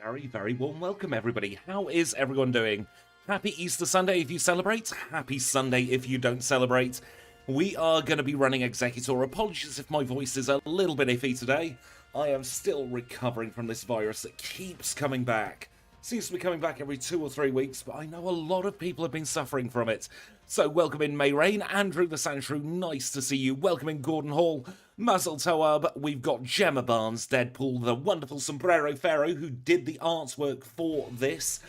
Very, very warm welcome, everybody. How is everyone doing? Happy Easter Sunday if you celebrate. Happy Sunday if you don't celebrate. We are going to be running Exeggutor. Apologies if my voice is a little bit iffy today. I am still recovering from this virus that keeps coming back. Seems to be coming back every 2 or 3 weeks, but I know a lot of people have been suffering from it. So welcome in May Rain, Andrew the Sandshrew, nice to see you. Welcome in Gordon Hall, Muzzle Toab. We've got Gemma Barnes, Deadpool, the wonderful Sombrero Pharaoh, who did the artwork for this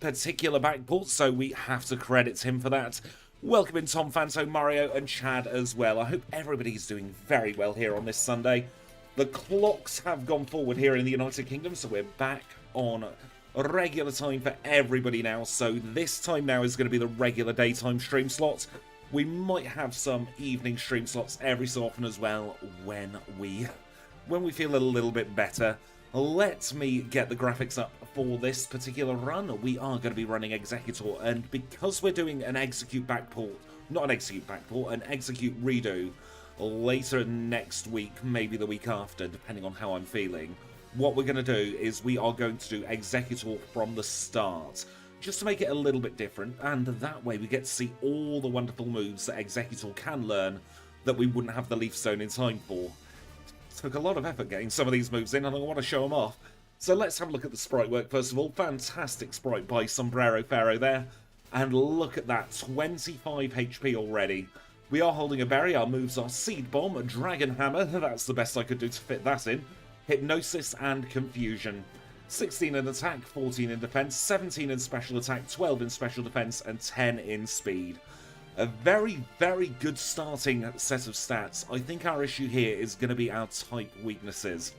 particular backport, so we have to credit him for that. Welcome in Tom Fanto, Mario, and Chad as well. I hope everybody's doing very well here on this Sunday. The clocks have gone forward here in the United Kingdom, so we're back on a regular time for everybody now. So this time now is going to be the regular daytime stream slots. We might have some evening stream slots every so often as well when we feel a little bit better. Let me get the graphics up for this particular run. We are going to be running Exeggutor, and because we're doing an execute backport, not an execute backport, an execute redo later next week, maybe the week after, depending on how I'm feeling. What we're going to do is we are going to do Exeggutor from the start, just to make it a little bit different, and that way we get to see all the wonderful moves that Exeggutor can learn that we wouldn't have the Leaf Stone in time for. It took a lot of effort getting some of these moves in, and I want to show them off. So let's have a look at the sprite work first of all. Fantastic sprite by Sombrero Pharaoh there, and look at that, 25 HP already. We are holding a berry. Our moves are Seed Bomb, Dragon Hammer, that's the best I could do to fit that in. Hypnosis and Confusion. 16 in attack, 14 in defense, 17 in special attack, 12 in special defense, and 10 in speed. A very, very good starting set of stats. I think our issue here is going to be our type weaknesses,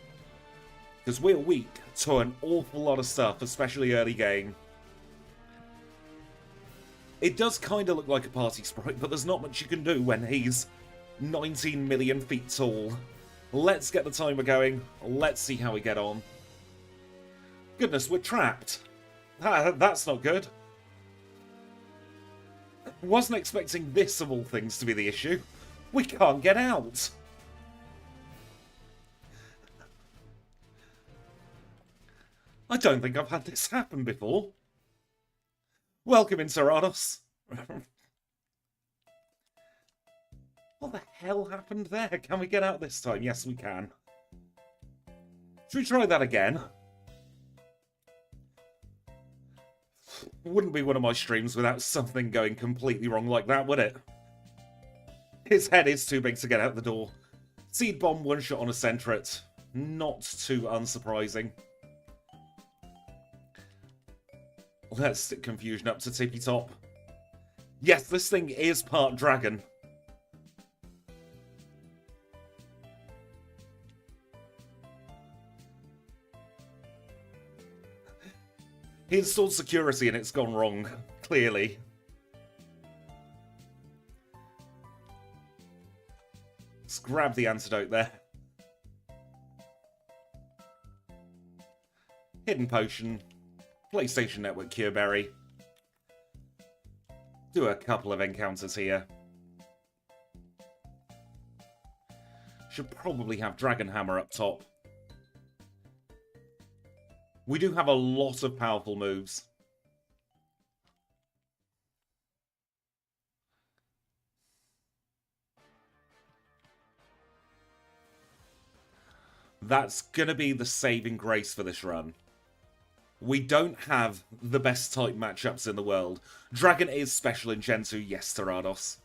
because we're weak to an awful lot of stuff, especially early game. It does kind of look like a party sprite, but there's not much you can do when he's 19 million feet tall. Let's get the timer going. Let's see how we get on. Goodness, we're trapped. That's not good. Wasn't expecting this, of all things, to be the issue. We can't get out. I don't think I've had this happen before. Welcome in, Tyrannos. What the hell happened there? Can we get out this time? Yes, we can. Should we try that again? Wouldn't be one of my streams without something going completely wrong like that, would it? His head is too big to get out the door. Seed Bomb, one shot on a Centret. Not too unsurprising. Let's stick Confusion up to Tippy Top. Yes, this thing is part dragon. He installed security and it's gone wrong, clearly. Let's grab the antidote there. Hidden Potion. PlayStation Network Cure Berry. Do a couple of encounters here. Should probably have Dragon Hammer up top. We do have a lot of powerful moves. That's going to be the saving grace for this run. We don't have the best type matchups in the world. Dragon is special in Gen 2, yes, Tyrannos.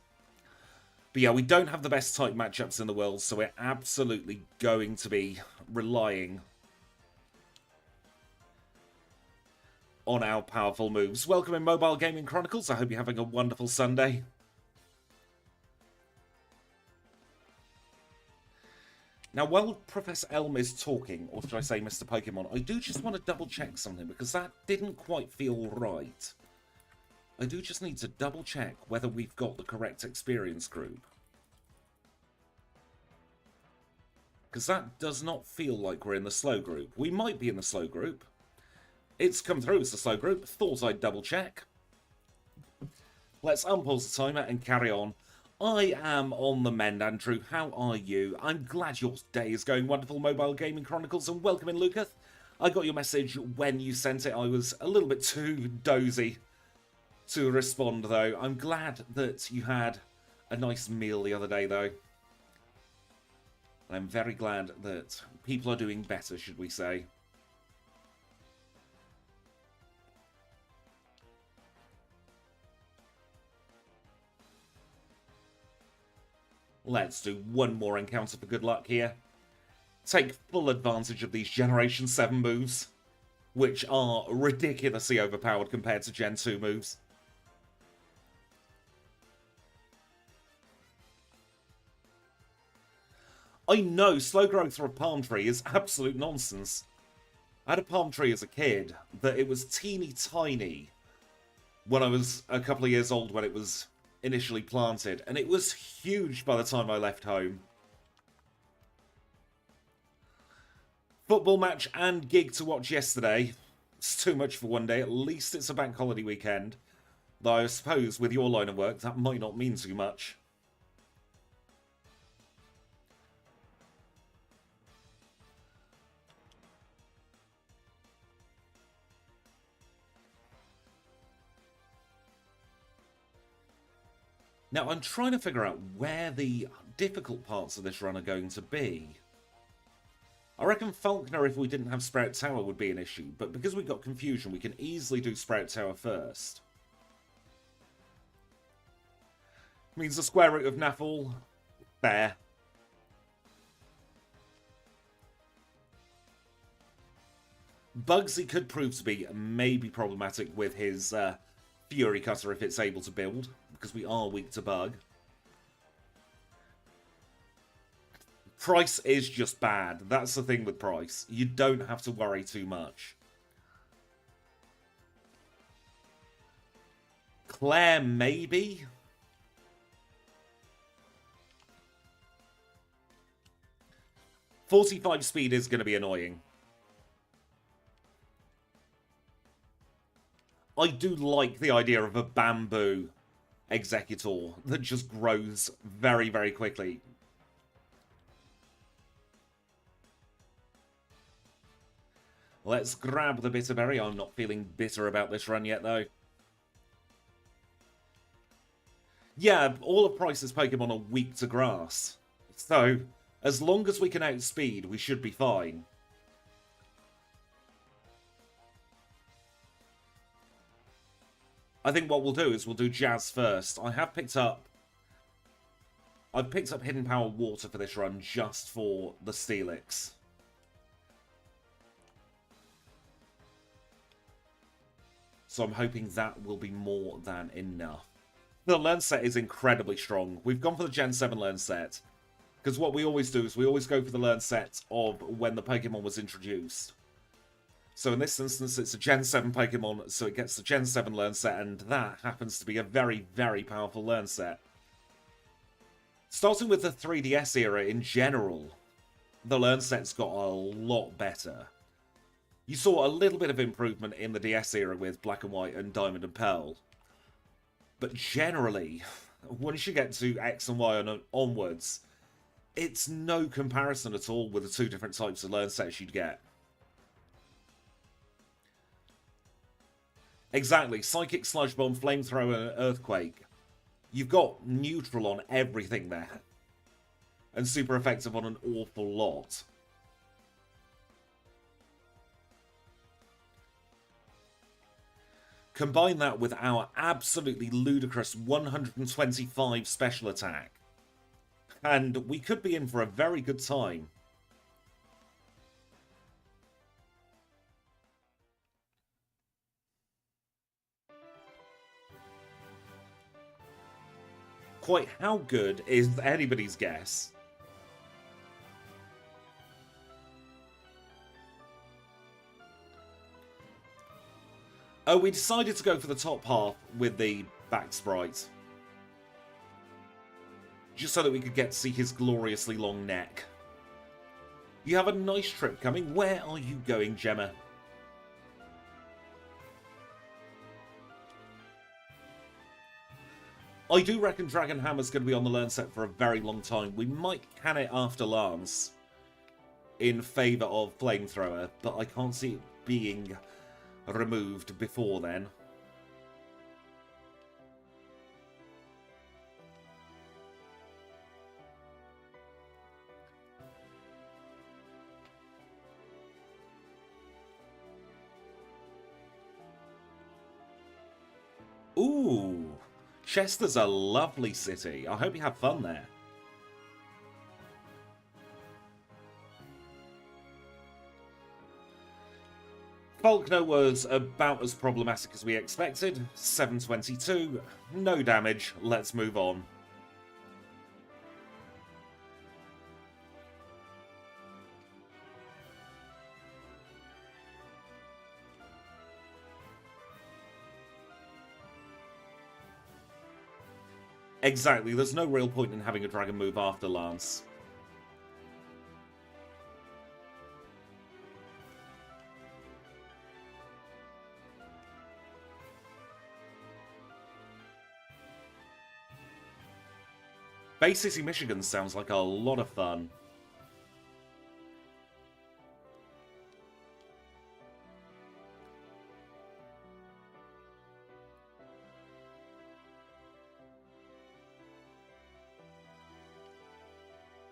But yeah, we don't have the best type matchups in the world, so we're absolutely going to be relying on our powerful moves. Welcome in Mobile Gaming Chronicles. I hope you're having a wonderful Sunday. Now, while Professor Elm is talking, or should I say Mr. Pokémon, I do just want to double check something, because that didn't quite feel right. I do just need to double check whether we've got the correct experience group. Because that does not feel like we're in the slow group. We might be in the slow group. It's come through as the slow group. Thought I'd double check. Let's unpause the timer and carry on. I am on the mend, Andrew. How are you? I'm glad your day is going wonderful, Mobile Gaming Chronicles, and welcome in, Lucas. I got your message when you sent it. I was a little bit too dozy to respond, though. I'm glad that you had a nice meal the other day, though. And I'm very glad that people are doing better, should we say. Let's do one more encounter for good luck here. Take full advantage of these Generation 7 moves, which are ridiculously overpowered compared to Gen 2 moves. I know slow growth for a palm tree is absolute nonsense. I had a palm tree as a kid that it was teeny tiny when I was a couple of years old when it was initially planted, and it was huge by the time I left home. Football match and gig to watch yesterday. It's too much for one day. At least it's a bank holiday weekend. Though I suppose with your line of work that might not mean too much. Now, I'm trying to figure out where the difficult parts of this run are going to be. I reckon Falconer, if we didn't have Sprout Tower, would be an issue, but because we've got Confusion, we can easily do Sprout Tower first. Means the square root of Naffle, there. Bugsy could prove to be maybe problematic with his Fury Cutter if it's able to build, because we are weak to Bug. Price is just bad. That's the thing with Price. You don't have to worry too much. Claire, maybe? .45 speed is going to be annoying. I do like the idea of a bamboo Exeggutor that just grows very, very quickly. Let's grab the Bitterberry. I'm not feeling bitter about this run yet, though. Yeah, all of Price's Pokemon are weak to grass. So, as long as we can outspeed, we should be fine. I think what we'll do is we'll do Jazz first. I've picked up Hidden Power Water for this run just for the Steelix. So I'm hoping that will be more than enough. The Learn set is incredibly strong. We've gone for the Gen 7 Learn set. Because what we always do is we always go for the Learn set of when the Pokemon was introduced. So in this instance, it's a Gen 7 Pokemon, so it gets the Gen 7 Learn set, and that happens to be a very, very powerful Learn set. Starting with the 3DS era in general, the Learn set's got a lot better. You saw a little bit of improvement in the DS era with Black and White and Diamond and Pearl. But generally, once you get to X and Y and onwards, it's no comparison at all with the two different types of Learn sets you'd get. Exactly, Psychic, Sludge Bomb, Flamethrower, and Earthquake. You've got neutral on everything there. And super effective on an awful lot. Combine that with our absolutely ludicrous 125 special attack. And we could be in for a very good time. Quite how good is anybody's guess. Oh, we decided to go for the top half with the back sprite. Just so that we could get to see his gloriously long neck. You have a nice trip coming. Where are you going, Gemma? I do reckon Dragon Hammer's going to be on the Learn set for a very long time. We might can it after Lance. in favour of Flamethrower, but I can't see it being removed before then. Ooh, Chester's a lovely city. I hope you have fun there. Falkner was about as problematic as we expected. 722, no damage, let's move on. Exactly, there's no real point in having a dragon move after Lance. Bay City, Michigan sounds like a lot of fun.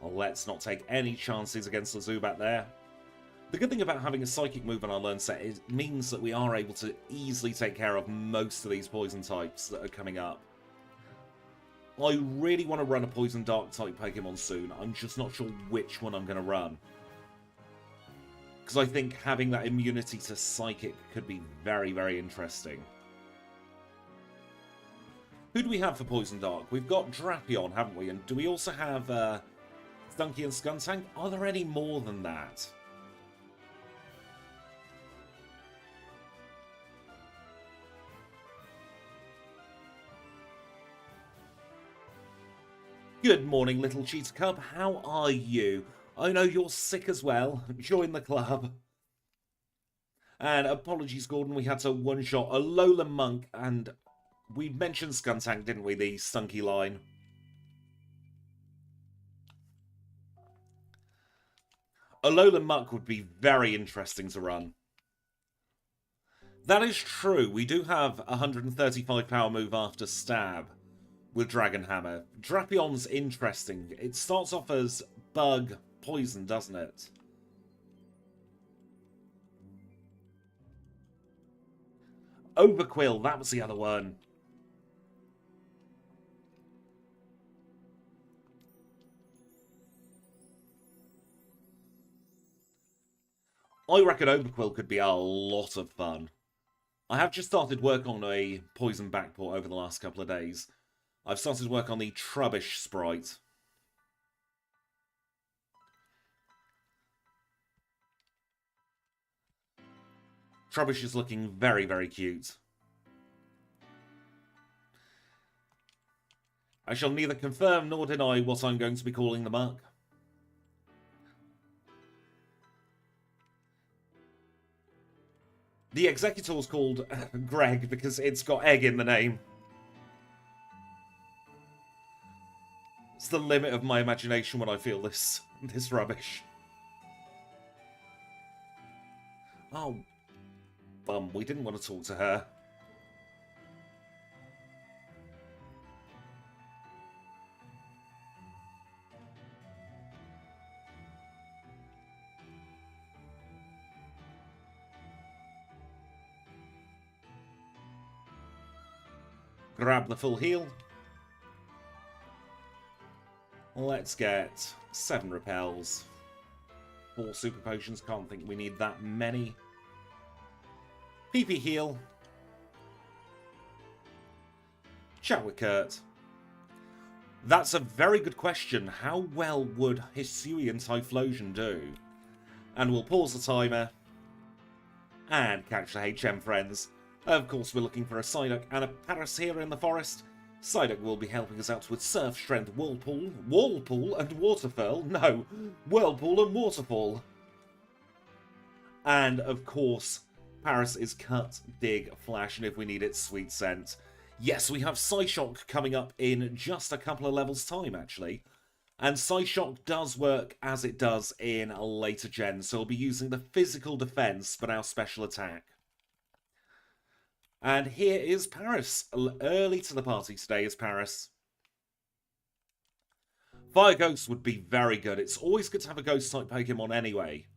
Well, let's not take any chances against the Zubat there. The good thing about having a Psychic move on our learn set is it means that we are able to easily take care of most of these poison types that are coming up. I really want to run a Poison Dark type Pokemon soon. I'm just not sure which one I'm going to run. Because I think having that immunity to Psychic could be very, very interesting. Who do we have for Poison Dark? We've got Drapion, haven't we? And do we also have Stunky and Skuntank? Are there any more than that? Good morning, little cheetah cub. How are you? I know you're sick as well. Join the club. And apologies, Gordon. We had to one-shot Alolan Monk, and we mentioned Skuntank, didn't we? The Stunky line. Alolan Monk would be very interesting to run. That is true. We do have a 135 power move after Stab with Dragon Hammer. Drapion's interesting. It starts off as Bug Poison, doesn't it? Overquill, that was the other one. I reckon Overquill could be a lot of fun. I have just started work on a Poison Backport over the last couple of days. I've started work on the Trubbish sprite. Trubbish is looking very, very cute. I shall neither confirm nor deny what I'm going to be calling the Mark. The Exeggutor's called Greg because it's got egg in the name. It's the limit of my imagination when I feel this rubbish. Oh, bum, we didn't want to talk to her. Grab the full heal. Let's get 7 repels. 4 super potions. Can't think we need that many. PP heal. Chat with Kurt. That's a very good question. How well would Hisuian Typhlosion do? And we'll pause the timer. And catch the HM friends. Of course, we're looking for a Psyduck and a Paras here in the forest. Psyduck will be helping us out with Surf Strength, Whirlpool and Waterfall. No, Whirlpool and Waterfall. And, of course, Paras is Cut, Dig, Flash, and if we need it, Sweet Scent. Yes, we have Psyshock coming up in just a couple of levels' time, actually. And Psyshock does work as it does in a later gen, so we'll be using the physical defense, but our special attack. And here is Paris. Early to the party today is Paris. Fire Ghost would be very good. It's always good to have a Ghost-type Pokemon anyway,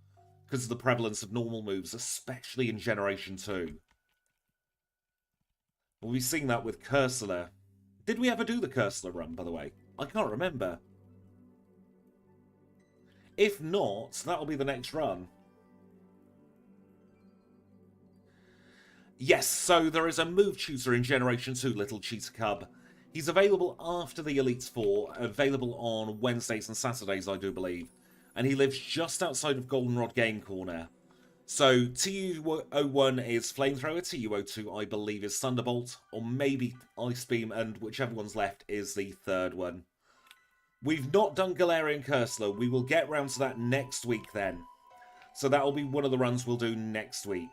because of the prevalence of normal moves, especially in Generation 2. We'll be seeing that with Cursula. Did we ever do the Cursula run, by the way? I can't remember. If not, that'll be the next run. Yes, so there is a move tutor in Generation 2, Little Cheetah Cub. He's available after the Elite Four, available on Wednesdays and Saturdays, I do believe. And he lives just outside of Goldenrod Game Corner. So TU01 is Flamethrower, TU02 I believe is Thunderbolt, or maybe Ice Beam, and whichever one's left is the third one. We've not done Galarian Cursula. We will get round to that next week then. So that'll be one of the runs we'll do next week.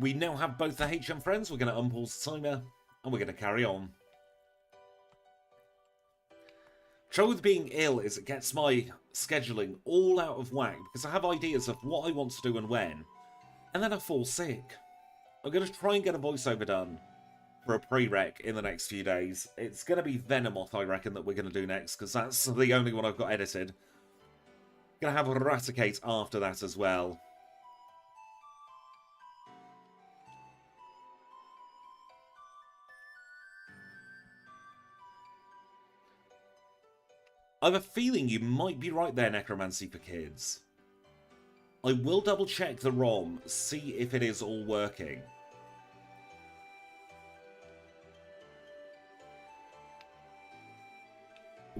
We now have both the HM friends. We're going to unpause the timer, and we're going to carry on. Trouble with being ill is it gets my scheduling all out of whack because I have ideas of what I want to do and when, and then I fall sick. I'm going to try and get a voiceover done for a prereq in the next few days. It's going to be Venomoth, I reckon, that we're going to do next because that's the only one I've got edited. Going to have Raticate after that as well. I have a feeling you might be right there, Necromancy for Kids. I will double check the ROM, see if it is all working.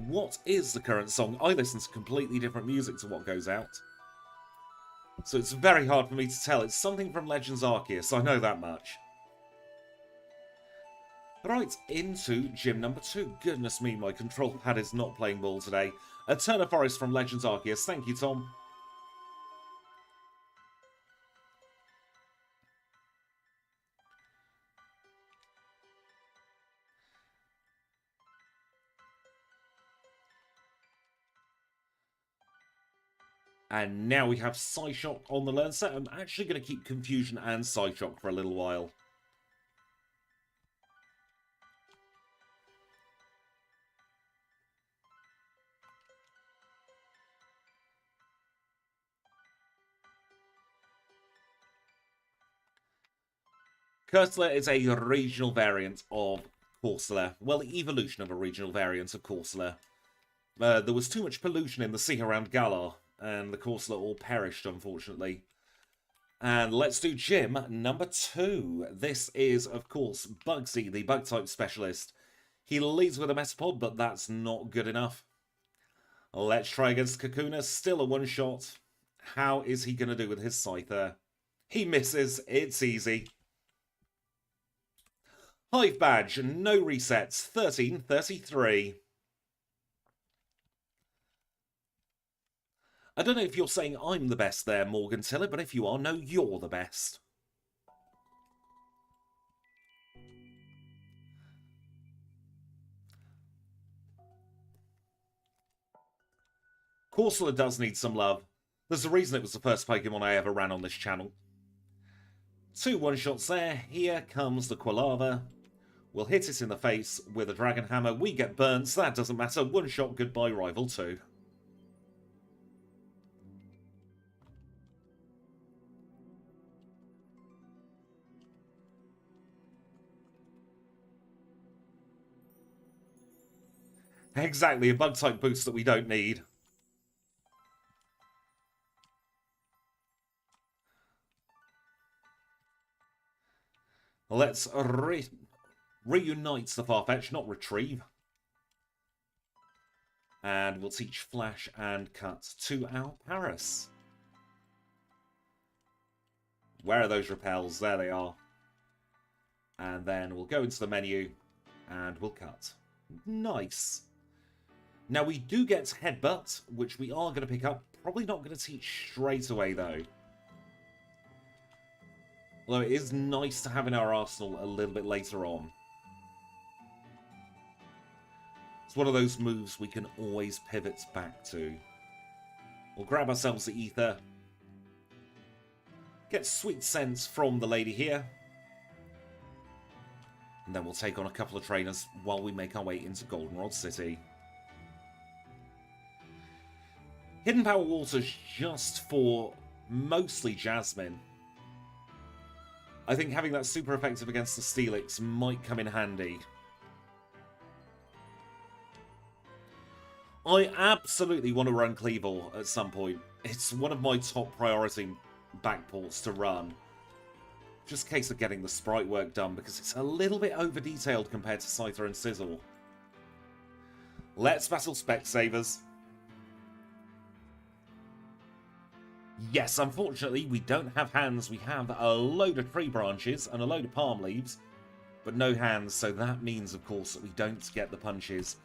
What is the current song? I listen to completely different music to what goes out. So it's very hard for me to tell. It's something from Legends Arceus, I know that much. Right, into gym number 2. Goodness me, my control pad is not playing ball today. A Turner Forest from Legends Arceus. Thank you, Tom. And now we have Psyshock on the learn set. I'm actually going to keep Confusion and Psyshock for a little while. Cursula is a regional variant of Corsola. Well, the evolution of a regional variant of Corsola. There was too much pollution in the sea around Galar, and the Corsola all perished, unfortunately. And let's do gym number 2. This is, of course, Bugsy, the Bug-type specialist. He leads with a Metapod, but that's not good enough. Let's try against Kakuna. Still a one-shot. How is he going to do with his Scyther? He misses. It's easy. Hive Badge, no resets, 1333. I don't know if you're saying I'm the best there, Morgan Tiller, but if you are, no, you're the best. Corsola does need some love. There's a reason it was the first Pokemon I ever ran on this channel. 2 one-shots there. Here comes the Quilava. We'll hit it in the face with a Dragon Hammer. We get burnt, so that doesn't matter. One shot, goodbye, Rival 2. Exactly, a Bug-type boost that we don't need. Let's reunite the Farfetch, not retrieve. And we'll teach Flash and Cut to our Paris. Where are those repels? There they are. And then we'll go into the menu and we'll cut. Nice. Now we do get Headbutt, which we are going to pick up. Probably not going to teach straight away though. Although it is nice to have in our arsenal a little bit later on. It's one of those moves we can always pivot back to. We'll grab ourselves the ether. Get sweet sense from the lady here. And then we'll take on a couple of trainers while we make our way into Goldenrod City. Hidden Power Water's just for mostly Jasmine. I think having that super effective against the Steelix might come in handy. I absolutely want to run Cleavor at some point. It's one of my top priority backports to run. Just a case of getting the sprite work done, because it's a little bit over-detailed compared to Scyther and Sizzle. Let's battle Specsavers. Yes, unfortunately, we don't have hands. We have a load of tree branches and a load of palm leaves, but no hands, so that means, of course, that we don't get the punches.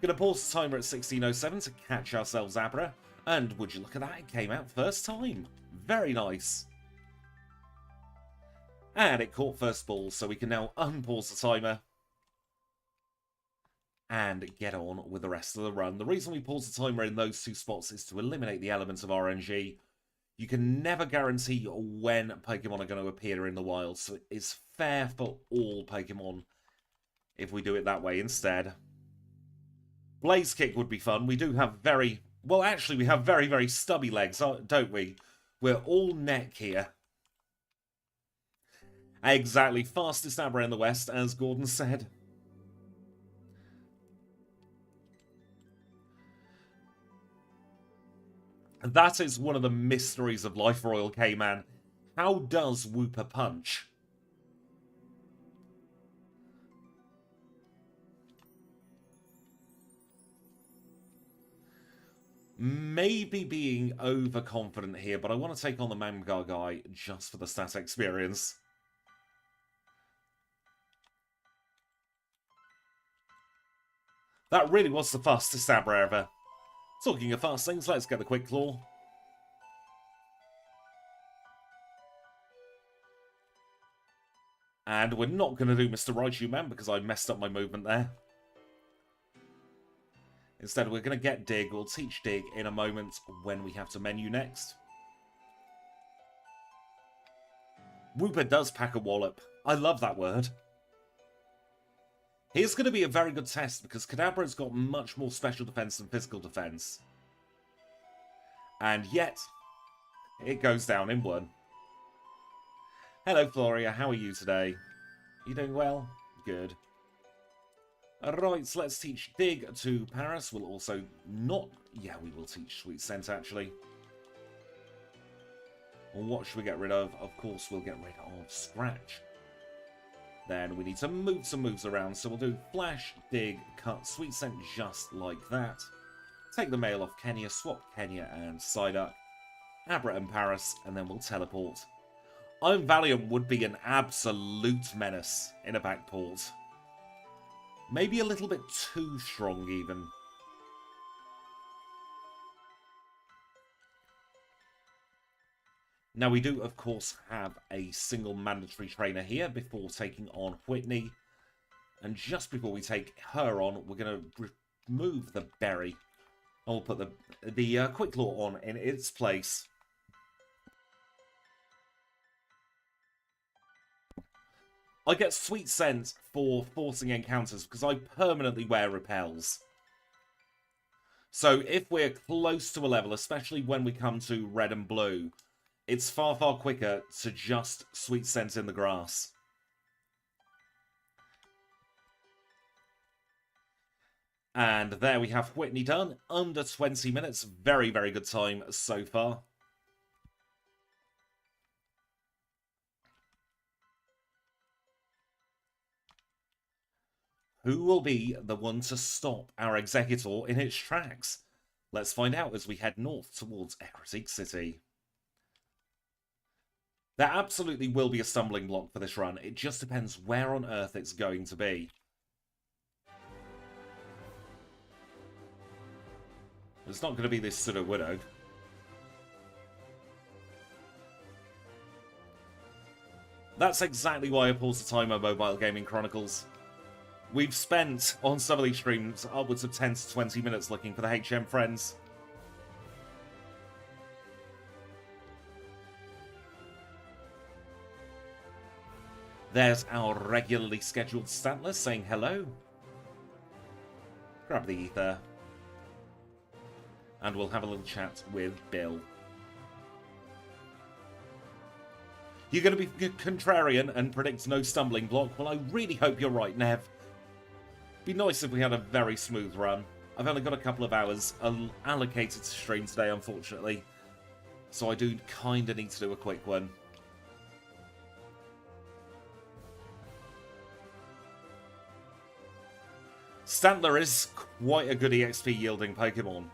Gonna pause the timer at 16:07 to catch ourselves Abra, and would you look at that, it came out first time. Very nice. And it caught first ball, so we can now unpause the timer and get on with the rest of the run. The reason we pause the timer in those two spots is to eliminate the element of RNG. You can never guarantee when Pokemon are going to appear in the wild, so it is fair for all Pokemon if we do it that way instead. Blaze Kick would be fun. We do have very... Well, actually, we have very, very stubby legs, don't we? We're all neck here. Exactly. Fastest Abra in the West, as Gordon said. That is one of the mysteries of Life Royal K-Man. How does Wooper punch? Maybe being overconfident here, but I want to take on the Mamgar guy just for the stat experience. That really was the fastest Abra ever. Talking of fast things, let's get the Quick Claw. And we're not going to do Mr. Raichu Man because I messed up my movement there. Instead, we're going to get Dig. We'll teach Dig in a moment when we have to menu next. Wooper does pack a wallop. I love that word. Here's going to be a very good test because Kadabra's got much more special defense than physical defense. And yet, it goes down in one. Hello, Floria. How are you today? You doing well? Good. Alright, so let's teach Dig to Paris. We'll also not... Yeah, we will teach Sweet Scent, actually. Well, what should we get rid of? Of course, we'll get rid of Scratch. Then we need to move some moves around, so we'll do Flash, Dig, Cut, Sweet Scent just like that. Take the mail off Kenya, swap Kenya and Psyduck, Abra and Paris, and then we'll teleport. Iron Valiant would be an absolute menace in a backport. Maybe a little bit too strong, even. Now, we do, of course, have a single mandatory trainer here before taking on Whitney. And just before we take her on, we're going to remove the berry. And we'll put the Quick Claw on in its place. I get Sweet Scent for forcing encounters because I permanently wear repels. So if we're close to a level, especially when we come to red and blue, it's far, far quicker to just Sweet Scent in the grass. And there we have Whitney done. Under 20 minutes. Very, very good time so far. Who will be the one to stop our Exeggutor in its tracks? Let's find out as we head north towards Ecruteak City. There absolutely will be a stumbling block for this run. It just depends where on earth it's going to be. It's not going to be this sort of Widow. That's exactly why I paused the timer, Mobile Gaming Chronicles. We've spent, on some of these streams, upwards of 10 to 20 minutes looking for the HM friends. There's our regularly scheduled Stantler saying hello. Grab the ether. And we'll have a little chat with Bill. You're going to be contrarian and predict no stumbling block? Well, I really hope you're right, Nev. Be nice if we had a very smooth run. I've only got a couple of hours allocated to stream today, unfortunately. So I do kind of need to do a quick one. Stantler is quite a good EXP yielding Pokemon.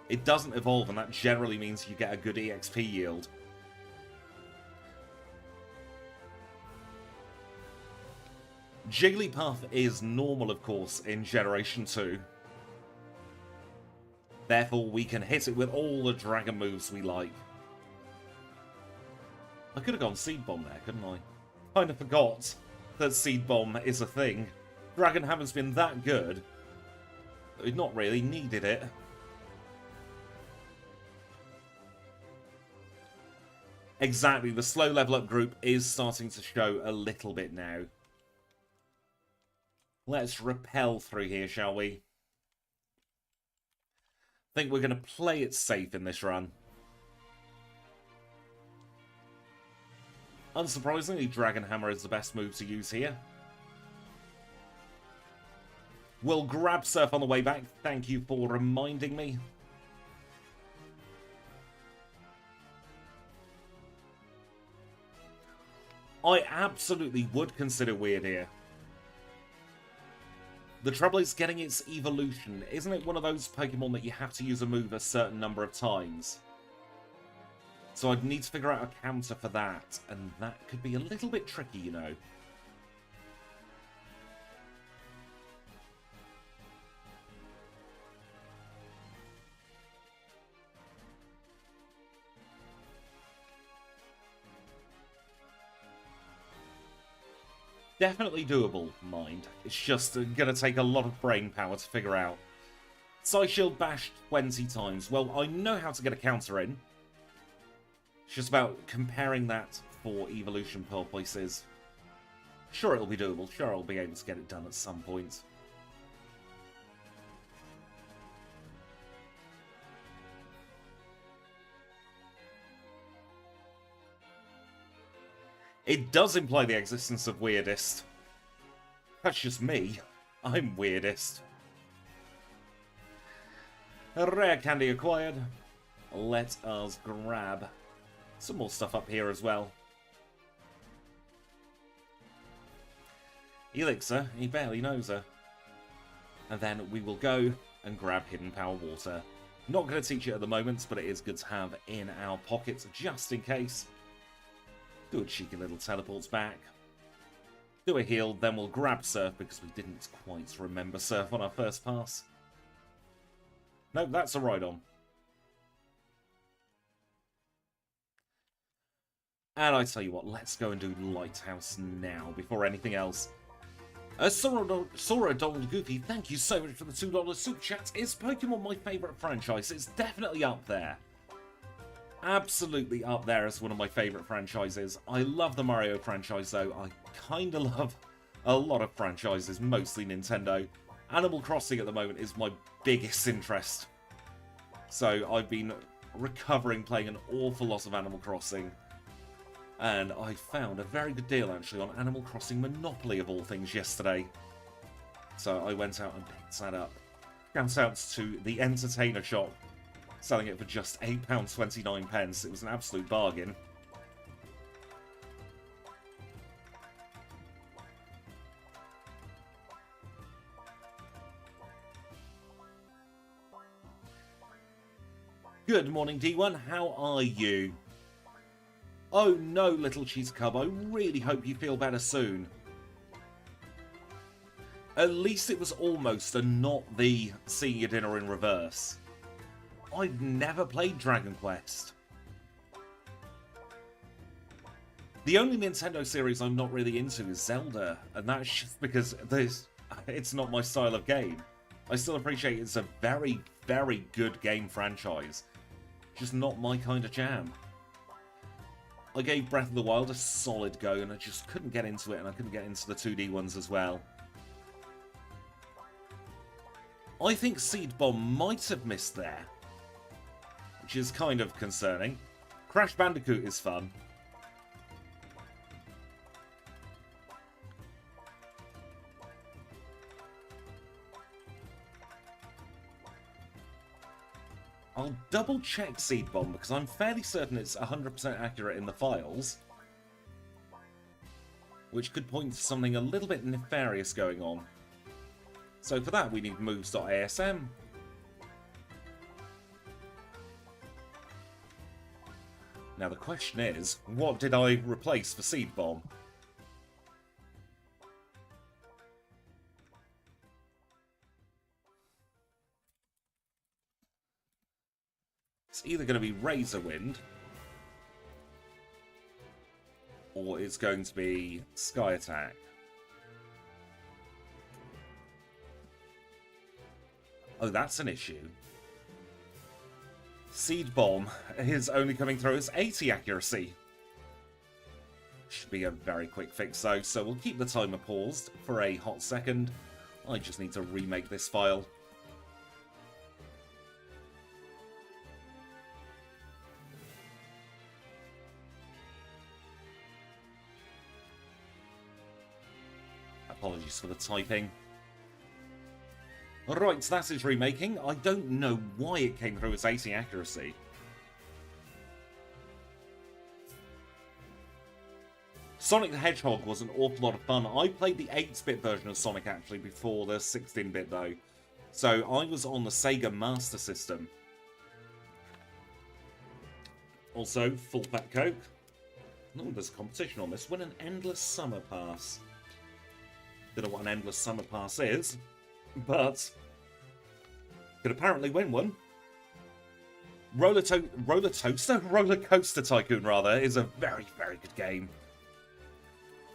It doesn't evolve, and that generally means you get a good EXP yield. Jigglypuff is normal, of course, in Generation 2. Therefore, we can hit it with all the dragon moves we like. I could have gone Seed Bomb there, couldn't I? Kind of forgot that Seed Bomb is a thing. Dragon Hammer's been that good, that we've not really needed it. Exactly, the slow level up group is starting to show a little bit now. Let's rappel through here, shall we? I think we're going to play it safe in this run. Unsurprisingly, Dragon Hammer is the best move to use here. We'll grab Surf on the way back. Thank you for reminding me. I absolutely would consider Weird here. The trouble is getting its evolution. Isn't it one of those Pokemon that you have to use a move a certain number of times? So I'd need to figure out a counter for that, and that could be a little bit tricky, you know. Definitely doable, mind. It's just going to take a lot of brain power to figure out. Psyshield Bash 20 times. Well, I know how to get a counter in. It's just about comparing that for evolution purposes. Sure, it'll be doable. Sure, I'll be able to get it done at some point. It does imply the existence of Weirdest. That's just me. I'm Weirdest. A rare candy acquired. Let us grab some more stuff up here as well. Elixir, he barely knows her. And then we will go and grab Hidden Power Water. Not going to teach it at the moment, but it is good to have in our pockets just in case. Do a cheeky little teleports back. Do a heal, then we'll grab Surf because we didn't quite remember Surf on our first pass. No, that's a ride-on. And I tell you what, let's go and do Lighthouse now before anything else. Sora Donald Goofy, thank you so much for the $2 super chat. Is Pokemon my favourite franchise? It's definitely up there. Absolutely up there as one of my favourite franchises. I love the Mario franchise though. I kind of love a lot of franchises, mostly Nintendo. Animal Crossing at the moment is my biggest interest. So I've been recovering playing an awful lot of Animal Crossing. And I found a very good deal actually on Animal Crossing Monopoly of all things yesterday. So I went out and picked that up. Shout out to the Entertainer shop, selling it for just £8.29. It was an absolute bargain. Good morning, D1. How are you? Oh no, little cheese cub. I really hope you feel better soon. At least it was almost and not the seeing your dinner in reverse. I've never played Dragon Quest. The only Nintendo series I'm not really into is Zelda, and that's just because there's it's not my style of game. I still appreciate it's a very, very good game franchise. Just not my kind of jam. I gave Breath of the Wild a solid go, and I just couldn't get into it, and I couldn't get into the 2D ones as well. I think Seed Bomb might have missed there, which is kind of concerning. Crash Bandicoot is fun. I'll double check Seed Bomb because I'm fairly certain it's 100% accurate in the files, which could point to something a little bit nefarious going on. So for that we need moves.asm. Now the question is, what did I replace for Seed Bomb? It's either going to be Razor Wind, or it's going to be Sky Attack. Oh, that's an issue. Seed Bomb is only coming through as 80 accuracy. Should be a very quick fix though, so we'll keep the timer paused for a hot second. I just need to remake this file. Apologies for the typing. Right, that is remaking. I don't know why it came through as 80 accuracy. Sonic the Hedgehog was an awful lot of fun. I played the 8-bit version of Sonic actually before the 16-bit though. So I was on the Sega Master System. Also, full fat Coke. Oh, there's a competition on this. Win an Endless Summer Pass. Don't know what an Endless Summer Pass is, but could apparently win one. Roller Coaster Tycoon, rather, is a very, very good game.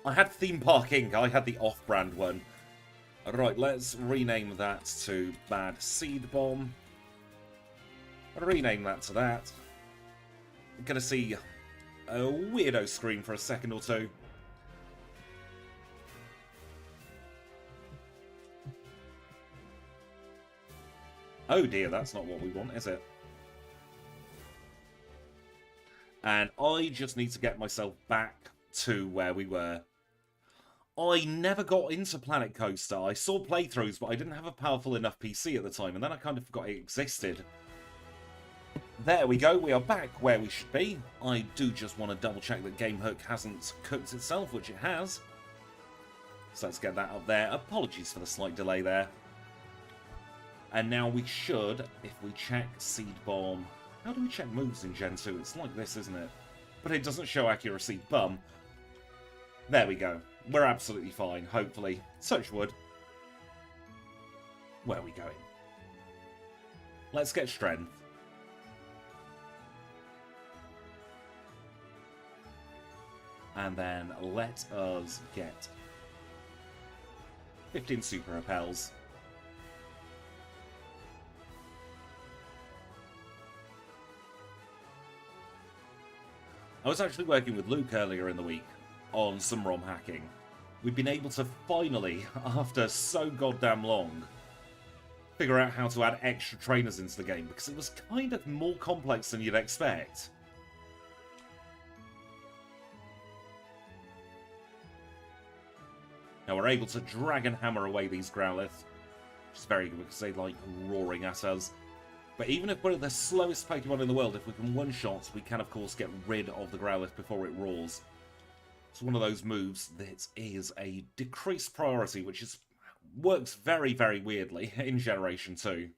I had Theme Park Inc. I had the off-brand one. Right, let's rename that to Bad Seed Bomb. Rename that to that. I'm gonna see a weirdo screen for a second or two. Oh dear, that's not what we want, is it? And I just need to get myself back to where we were. I never got into Planet Coaster. I saw playthroughs, but I didn't have a powerful enough PC at the time, and then I kind of forgot it existed. There we go, we are back where we should be. I do just want to double check that GameHook hasn't cooked itself, which it has. So let's get that up there. Apologies for the slight delay there. And now we should, if we check Seed Bomb... How do we check moves in Gen 2? It's like this, isn't it? But it doesn't show accuracy. Bum. There we go. We're absolutely fine, hopefully. Touch wood. Where are we going? Let's get strength. And then let us get 15 super repels. I was actually working with Luke earlier in the week on some ROM hacking. We've been able to finally, after so goddamn long, figure out how to add extra trainers into the game, because it was kind of more complex than you'd expect. Now we're able to drag and hammer away these Growlithe, which is very good because they like roaring at us. But even if we're the slowest Pokemon in the world, if we can one-shot, we can of course get rid of the Growlithe before it roars. It's one of those moves that is a decreased priority, which works very, very weirdly in Generation 2.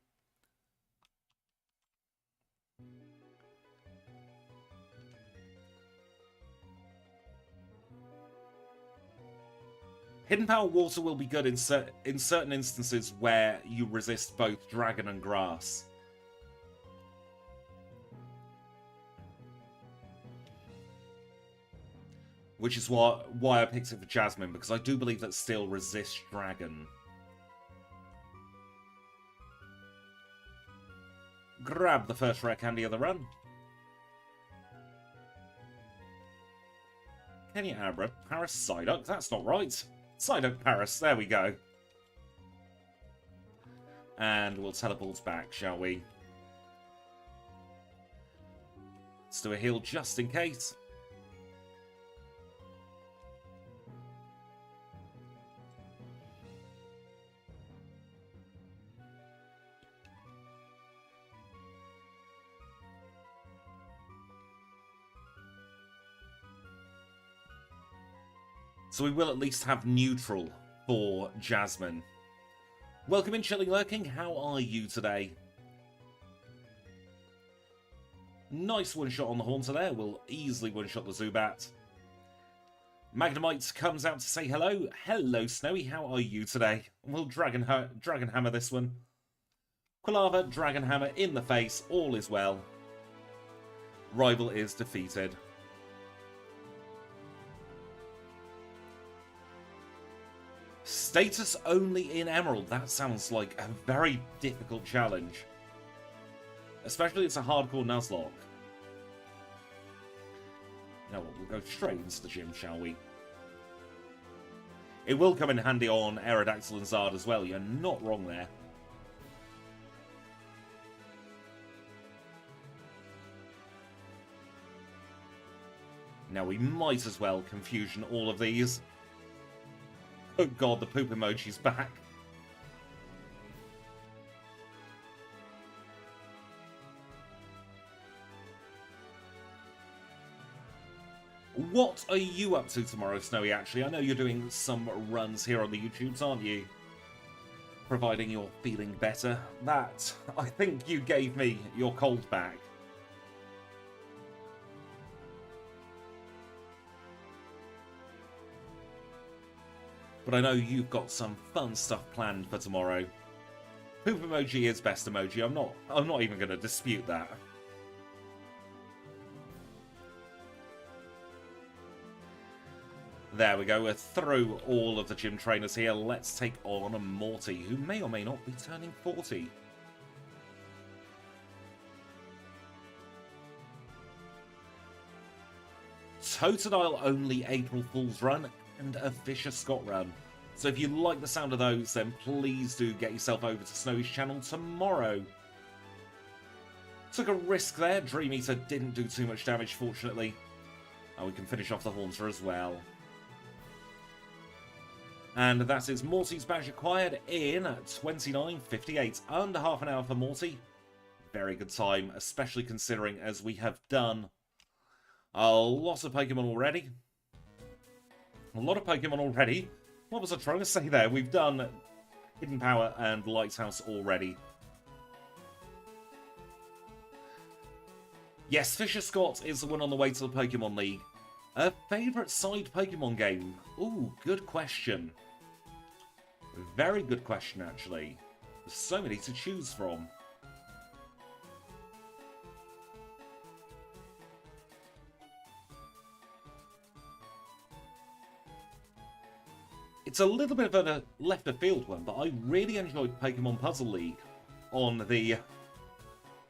Hidden Power Water will be good in certain instances where you resist both Dragon and Grass. Which is why I picked it for Jasmine, because I do believe that Steel resists Dragon. grab the first rare candy of the run. Kenya Abra, Paris Psyduck, that's not right. Psyduck Paris, there we go. And we'll teleport back, shall we? Let's do a heal just in case. So we will at least have neutral for Jasmine. Welcome in, Chilling Lurking. How are you today? Nice one-shot on the Haunter there. We'll easily one-shot the Zubat. Magnemite comes out to say hello. Hello, Snowy. How are you today? We'll Dragon Hammer this one. Quilava, Dragon Hammer in the face. All is well. Rival is defeated. Status only in Emerald. That sounds like a very difficult challenge. Especially it's a hardcore Nuzlocke. You know what, we'll go straight into the gym, shall we? It will come in handy on Aerodactyl and Zard as well. You're not wrong there. Now we might as well confusion all of these. Oh god, the poop emoji's back. What are you up to tomorrow, Snowy, actually? I know you're doing some runs here on the YouTubes, aren't you? Providing you're feeling better. That, I think you gave me your cold back. But I know you've got some fun stuff planned for tomorrow. Poop emoji is best emoji. I'm not even going to dispute that. There we go. We're through all of the gym trainers here. Let's take on Morty, who may or may not be turning 40. Totodile only April Fool's run and a Fisher Scott run. So if you like the sound of those, then please do get yourself over to Snowy's channel tomorrow. Took a risk there. Dream Eater didn't do too much damage, fortunately. And we can finish off the Haunter as well. And that is Morty's badge acquired in 29:58. Under half an hour for Morty. Very good time, especially considering as we have done a lot of Pokemon already. What was I trying to say there? We've done Hidden Power and Lighthouse already. Yes, Fisher Scott is the one on the way to the Pokemon League. A favourite side Pokemon game? Ooh, good question. Very good question, actually. There's so many to choose from. It's a little bit of a left of field one, but I really enjoyed Pokemon Puzzle League on the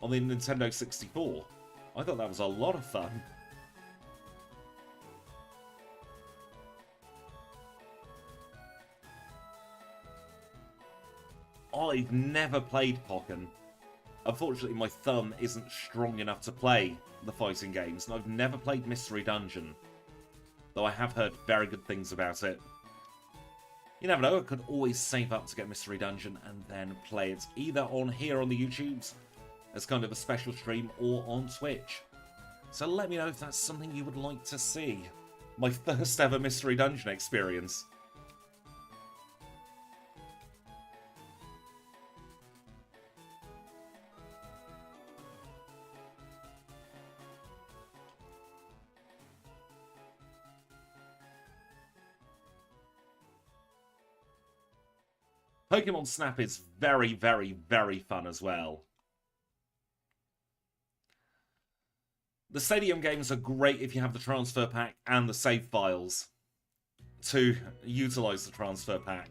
Nintendo 64. I thought that was a lot of fun. I've never played Pokken. Unfortunately, my thumb isn't strong enough to play the fighting games, and I've never played Mystery Dungeon. Though I have heard very good things about it. You never know, I could always save up to get Mystery Dungeon and then play it either on here on the YouTubes as kind of a special stream or on Twitch. So let me know if that's something you would like to see. My first ever Mystery Dungeon experience. Pokemon Snap is very, very, very fun as well. The Stadium games are great if you have the transfer pack and the save files to utilize the transfer pack.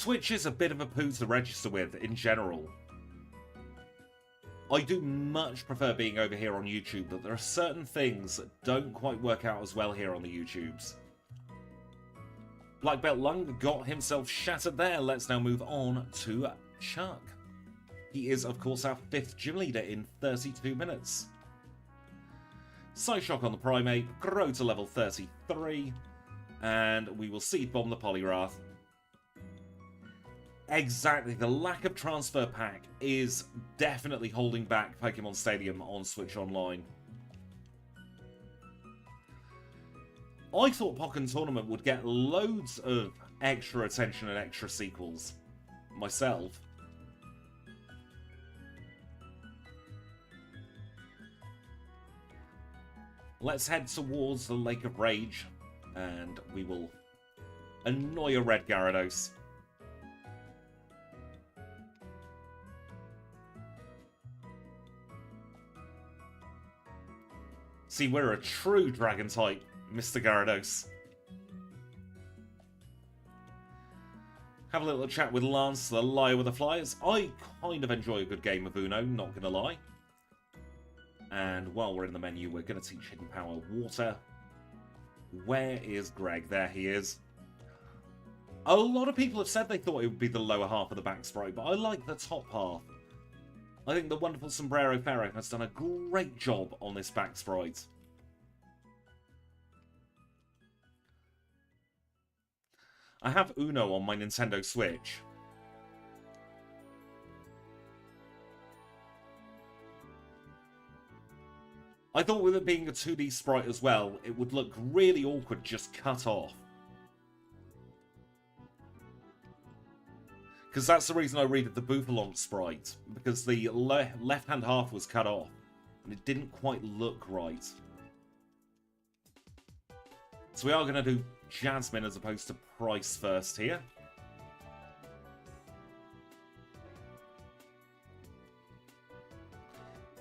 Twitch is a bit of a poo to register with in general. I do much prefer being over here on YouTube, but there are certain things that don't quite work out as well here on the YouTubes. Black Belt Lung got himself shattered there. Let's now move on to Chuck. He is, of course, our 5th gym leader in 32 minutes. Psyshock on the Primate, grow to level 33, and we will Seed Bomb the Poliwrath. Exactly, the lack of transfer pack is definitely holding back Pokemon Stadium on Switch Online. I thought Pokkén Tournament would get loads of extra attention and extra sequels. Myself. Let's head towards the Lake of Rage, and we will annoy a red Gyarados. See, we're a true dragon type, Mr. Gyarados. Have a little chat with Lance, the liar with the flyers. I kind of enjoy a good game of Uno, not gonna lie. And while we're in the menu, we're going to teach Hidden Power Water. Where is Greg? There he is. A lot of people have said they thought it would be the lower half of the back sprite, but I like the top half. I think the wonderful Sombrero Pharaoh has done a great job on this back sprite. I have Uno on my Nintendo Switch. I thought with it being a 2D sprite as well, it would look really awkward just cut off. Because that's the reason I redid the Bouffalont sprite, because the left-hand half was cut off, and it didn't quite look right. So we are going to do Jasmine as opposed to Price first here.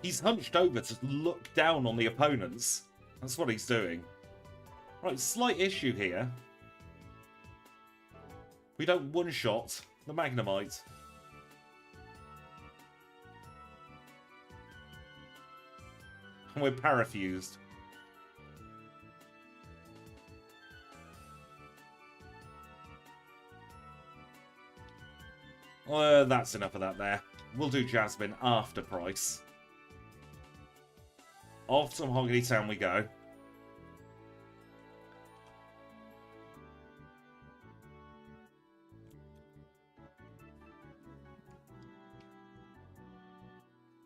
He's hunched over to look down on the opponents. That's what he's doing. Right, slight issue here. We don't one-shot the Magnemite. And we're parafused. That's enough of that there. We'll do Jasmine after Price. Off to Mahogany Town we go.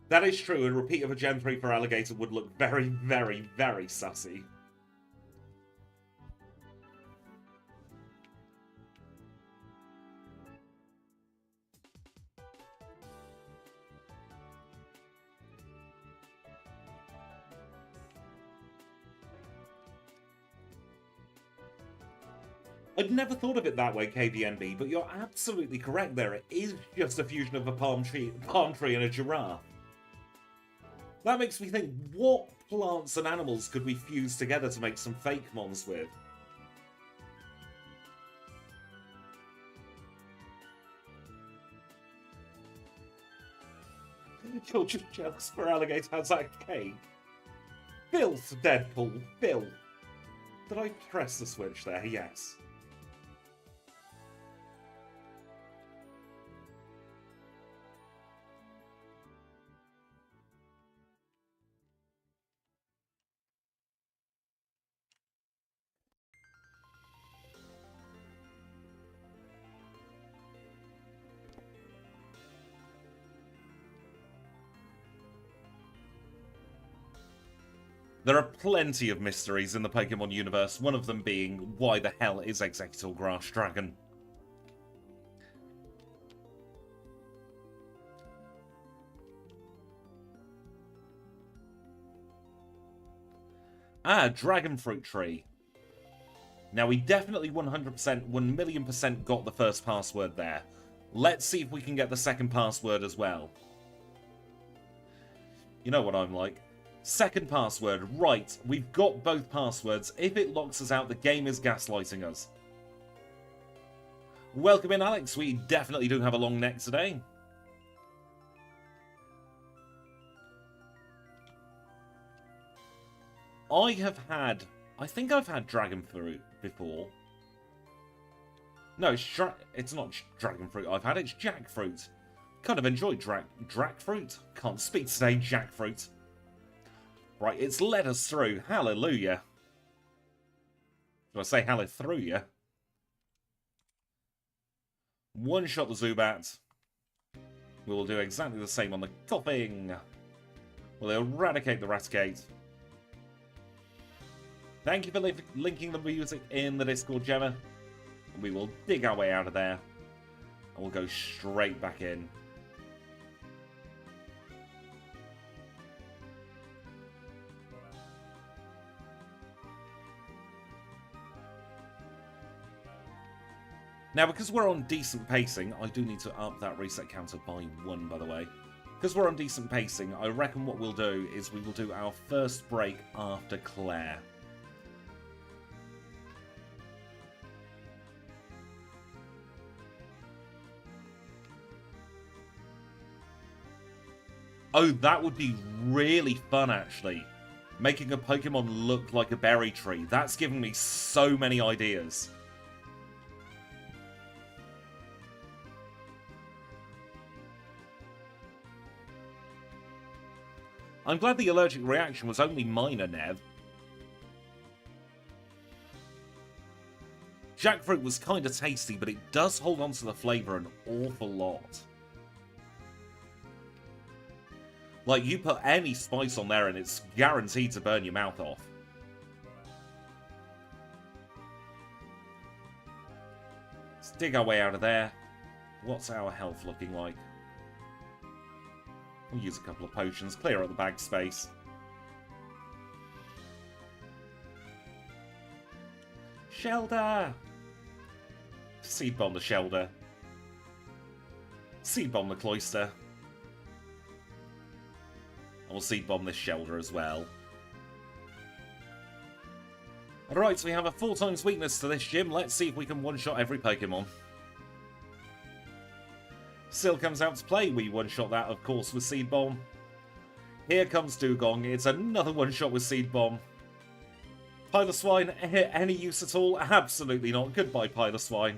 That is true, a repeat of a Gen 3 for Alligator would look very, very, very sussy. I'd never thought of it that way, KVNB, but you're absolutely correct there. It is just a fusion of a palm tree and a giraffe. That makes me think, what plants and animals could we fuse together to make some fake mons with? You're just jealous for Alligator has that cake. Filth, Deadpool, filth. Did I press the switch there? Yes. There are plenty of mysteries in the Pokemon universe, one of them being, why the hell is Exeggutor Grass Dragon? Ah, Dragon Fruit Tree. Now, we definitely 100%, 1,000,000% got the first password there. Let's see if we can get the second password as well. You know what I'm like. Second password. Right, we've got both passwords. If it locks us out, the game is gaslighting us. Welcome in, Alex. We definitely do have a long neck today. I think I've had dragon fruit before. No, it's not dragon fruit I've had, it's jackfruit. Kind of enjoyed jackfruit. Can't speak today, jackfruit. Right, it's led us through. Hallelujah. Did I say hallelujah? One shot the Zubat. We will do exactly the same on the Koffing. We'll eradicate the Raticate. Thank you for linking the music in the Discord, Gemma. We will dig our way out of there. And we'll go straight back in. Now, because we're on decent pacing, I do need to up that reset counter by 1, by the way. Because we're on decent pacing, I reckon what we'll do is we will do our first break after Claire. Oh, that would be really fun, actually. Making a Pokemon look like a berry tree. That's given me so many ideas. I'm glad the allergic reaction was only minor, Nev. Jackfruit was kind of tasty, but it does hold on to the flavour an awful lot. Like, you put any spice on there and it's guaranteed to burn your mouth off. Let's dig our way out of there. What's our health looking like? We'll use a couple of potions, clear out the bag space. Shelter! Seed bomb the Shelter. Seed bomb the Cloister. And we'll seed bomb this Shelter as well. Alright, so we have a 4 times weakness to this gym. Let's see if we can one-shot every Pokemon. Still comes out to play. We one-shot that, of course, with Seed Bomb. Here comes Dugong. It's another one-shot with Seed Bomb. Piloswine, any use at all? Absolutely not. Goodbye, Piloswine.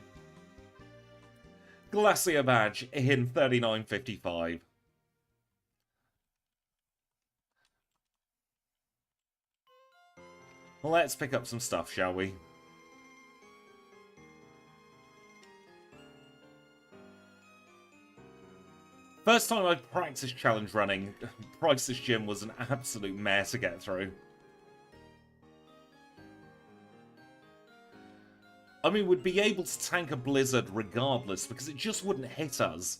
Glacier Badge in 39.55. Let's pick up some stuff, shall we? First time I practiced challenge running, Price's Gym was an absolute mare to get through. I mean, we'd be able to tank a blizzard regardless, because it just wouldn't hit us.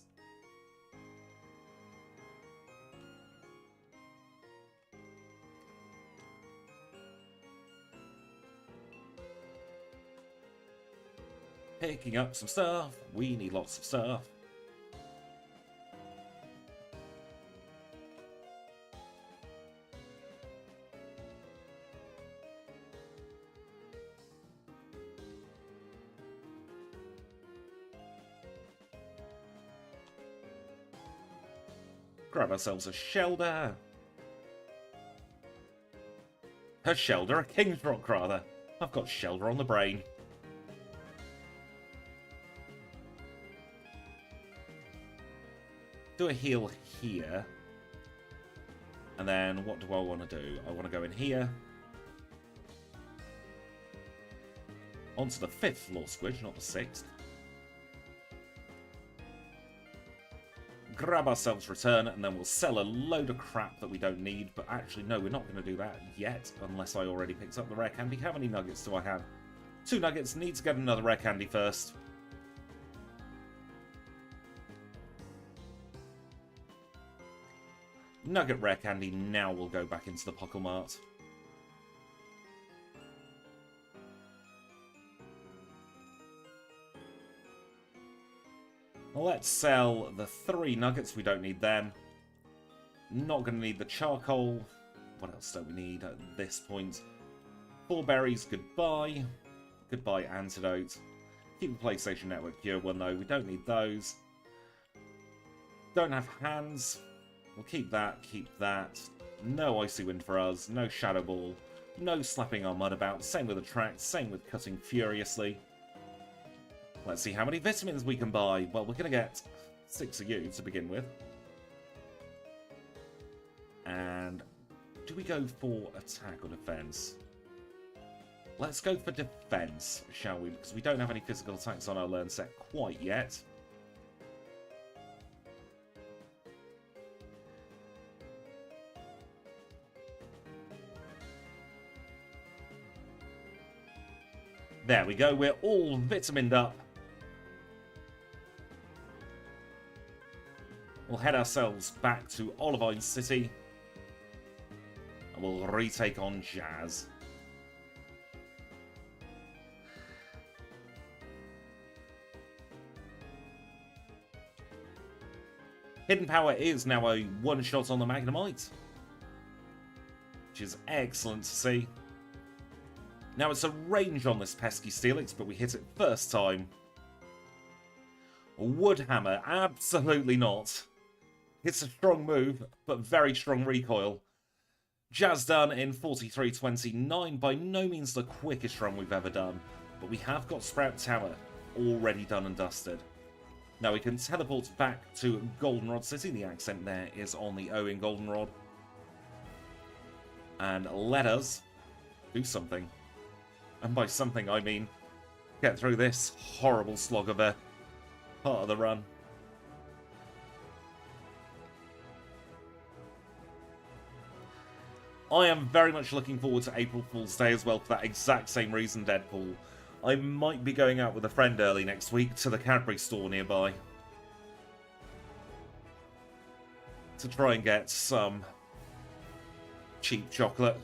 Picking up some stuff. We need lots of stuff. Grab ourselves a Shelter. A Shelter, a King's Rock rather. I've got Shelter on the brain. Do a heal here. And then what do I want to do? I want to go in here. Onto the 5th floor squidge, not the 6th. Grab ourselves return, and then we'll sell a load of crap that we don't need. But actually, no, we're not going to do that yet, unless I already picked up the rare candy. How many nuggets do I have? 2 nuggets. Need to get another rare candy first. Nugget rare candy. Now we'll go back into the Pokémart. Let's sell the 3 nuggets. We don't need them. Not going to need the charcoal. What else do we need at this point? 4 berries. Goodbye. Goodbye, antidote. A Keep the PlayStation Network Pure one, though. We don't need those. Don't have hands. We'll keep that, keep that. No Icy Wind for us. No Shadow Ball. No slapping our mud about. Same with Attract. Same with Cutting Furiously. Let's see how many vitamins we can buy. Well, we're going to get 6 of you to begin with. And do we go for attack or defense? Let's go for defense, shall we? Because we don't have any physical attacks on our learn set quite yet. There we go, we're all vitamined up. We'll head ourselves back to Olivine City. And we'll retake on Jazz. Hidden Power is now a one-shot on the Magnemite, which is excellent to see. Now it's a range on this pesky Steelix, but we hit it first time. Wood Hammer, absolutely not. It's a strong move, but very strong recoil. Jazz done in 43.29, by no means the quickest run we've ever done, but we have got Sprout Tower already done and dusted. Now we can teleport back to Goldenrod City. The accent there is on the O in Goldenrod. And let us do something. And by something I mean get through this horrible slog of a part of the run. I am very much looking forward to April Fool's Day as well for that exact same reason, Deadpool. I might be going out with a friend early next week to the Cadbury store nearby to try and get some cheap chocolate.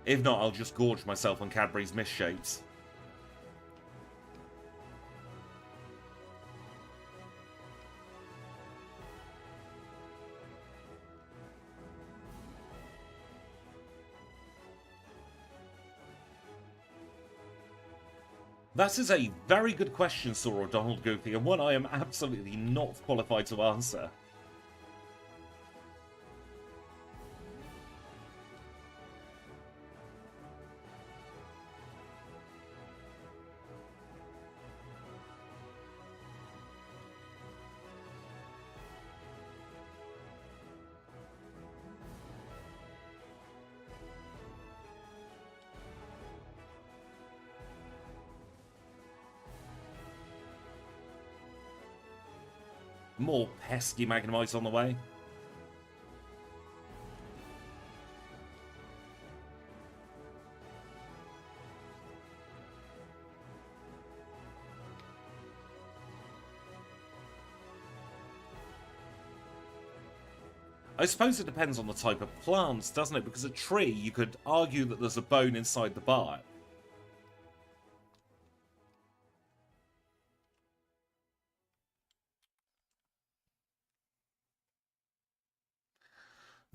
If not, I'll just gorge myself on Cadbury's misshapes. That is a very good question, Sora Donald Goofy, and one I am absolutely not qualified to answer. More pesky Magnemite on the way. I suppose it depends on the type of plants, doesn't it? Because a tree, you could argue that there's a bone inside the bark.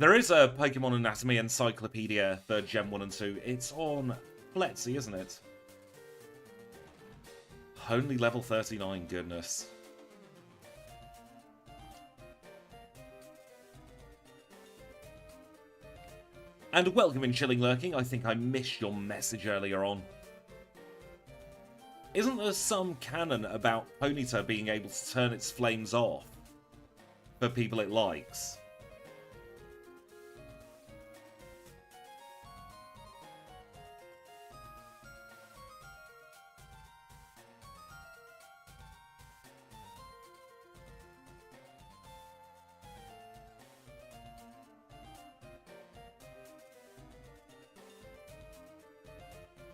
There is a Pokemon Anatomy Encyclopedia for Gen 1 and 2. It's on Fletsy, isn't it? Only level 39, goodness. And welcome in, Chilling Lurking. I think I missed your message earlier on. Isn't there some canon about Ponyta being able to turn its flames off for people it likes?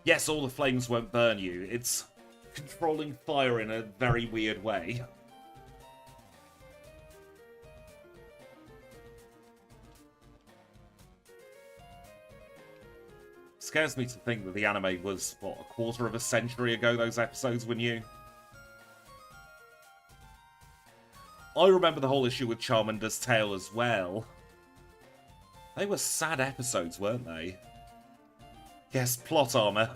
Yes, all the flames won't burn you. It's controlling fire in a very weird way. Scares me to think that the anime was, what, a quarter of a century ago those episodes were new? I remember the whole issue with Charmander's tail as well. They were sad episodes, weren't they? Yes, plot armor.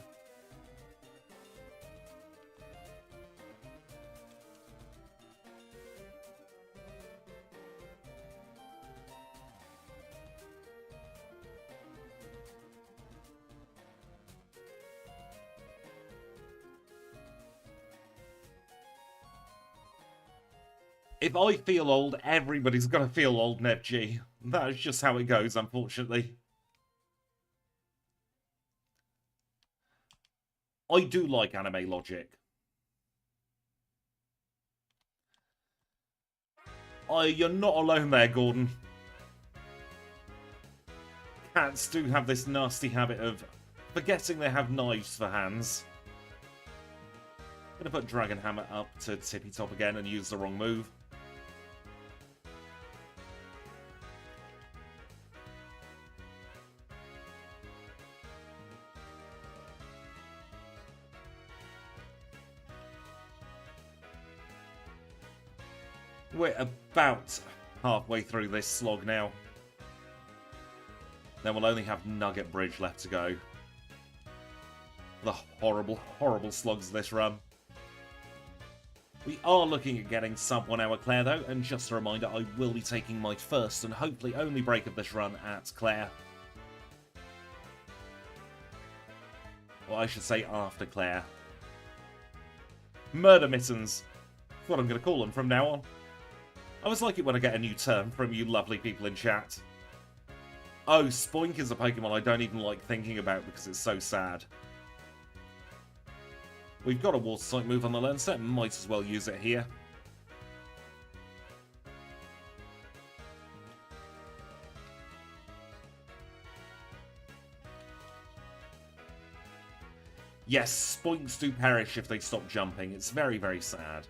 If I feel old, everybody's got to feel old, NebG. That is just how it goes, unfortunately. I do like anime logic. You're not alone there, Gordon. Cats do have this nasty habit of forgetting they have knives for hands. I'm going to put Dragon Hammer up to Tippy Top again and use the wrong move. We're about halfway through this slog now. Then we'll only have Nugget Bridge left to go. The horrible, horrible slogs of this run. We are looking at getting sub 1 hour Claire though, and just a reminder, I will be taking my first and hopefully only break of this run at Claire. Or I should say after Claire. Murder Mittens. That's what I'm going to call them from now on. I always like it when I get a new term from you lovely people in chat. Oh, Spoink is a Pokemon I don't even like thinking about because it's so sad. We've got a Water type move on the learn set, might as well use it here. Yes, Spoinks do perish if they stop jumping. It's very, very sad.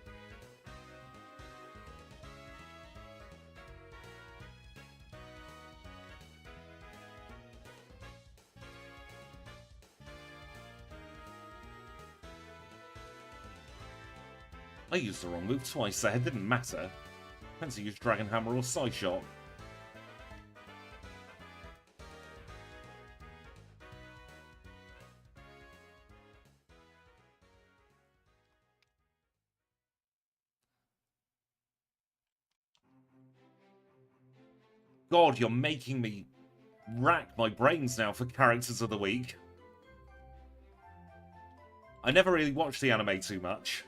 I used the wrong move twice there, it didn't matter. Hence I used Dragon Hammer or Side Shot. God, you're making me rack my brains now for characters of the week. I never really watched the anime too much.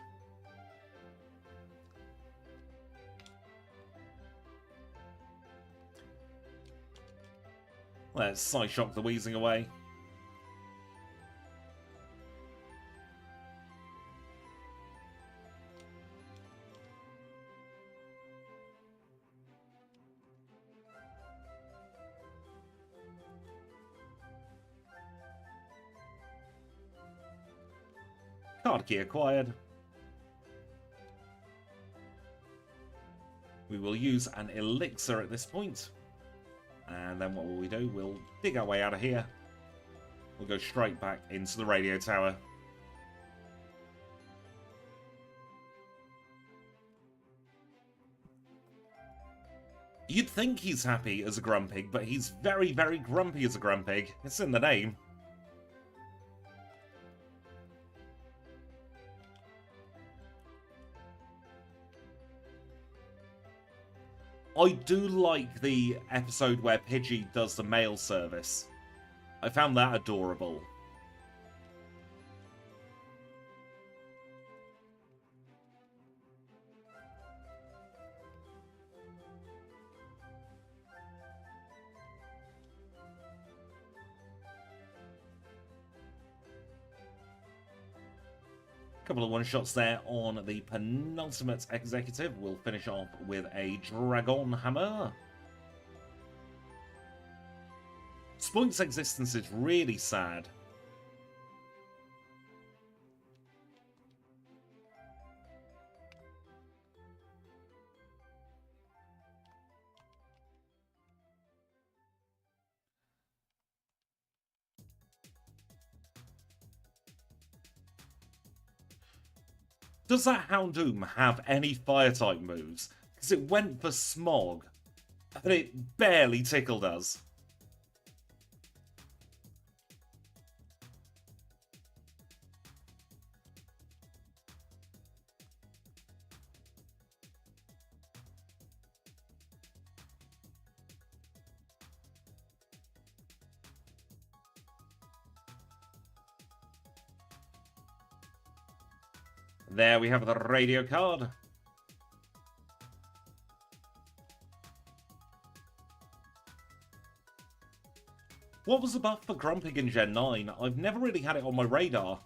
Let's Psyshock the Wheezing away. Card key acquired. We will use an elixir at this point. And then what will we do? We'll dig our way out of here. We'll go straight back into the radio tower. You'd think he's happy as a Grumpig, but he's very, very grumpy as a Grumpig. It's in the name. I do like the episode where Pidgey does the mail service. I found that adorable. Couple of one-shots there on the penultimate executive. We'll finish off with a Dragon Hammer. Spoink's existence is really sad. Does that Houndoom have any Fire-type moves? Because it went for Smog, and it barely tickled us. There we have the radio card. What was the buff for Grumpig in Gen 9? I've never really had it on my radar.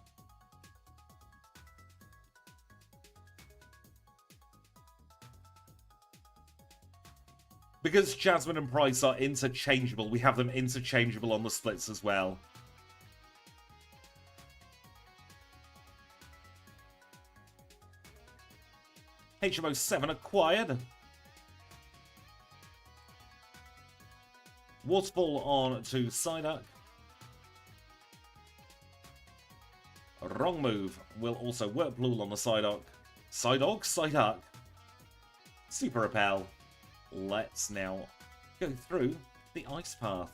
Because Jasmine and Price are interchangeable, we have them interchangeable on the splits as well. HMO 7 acquired. Waterfall on to Psyduck. Wrong move. Will also Whirlpool on the Psyduck. Psyduck. Super Repel. Let's now go through the ice path.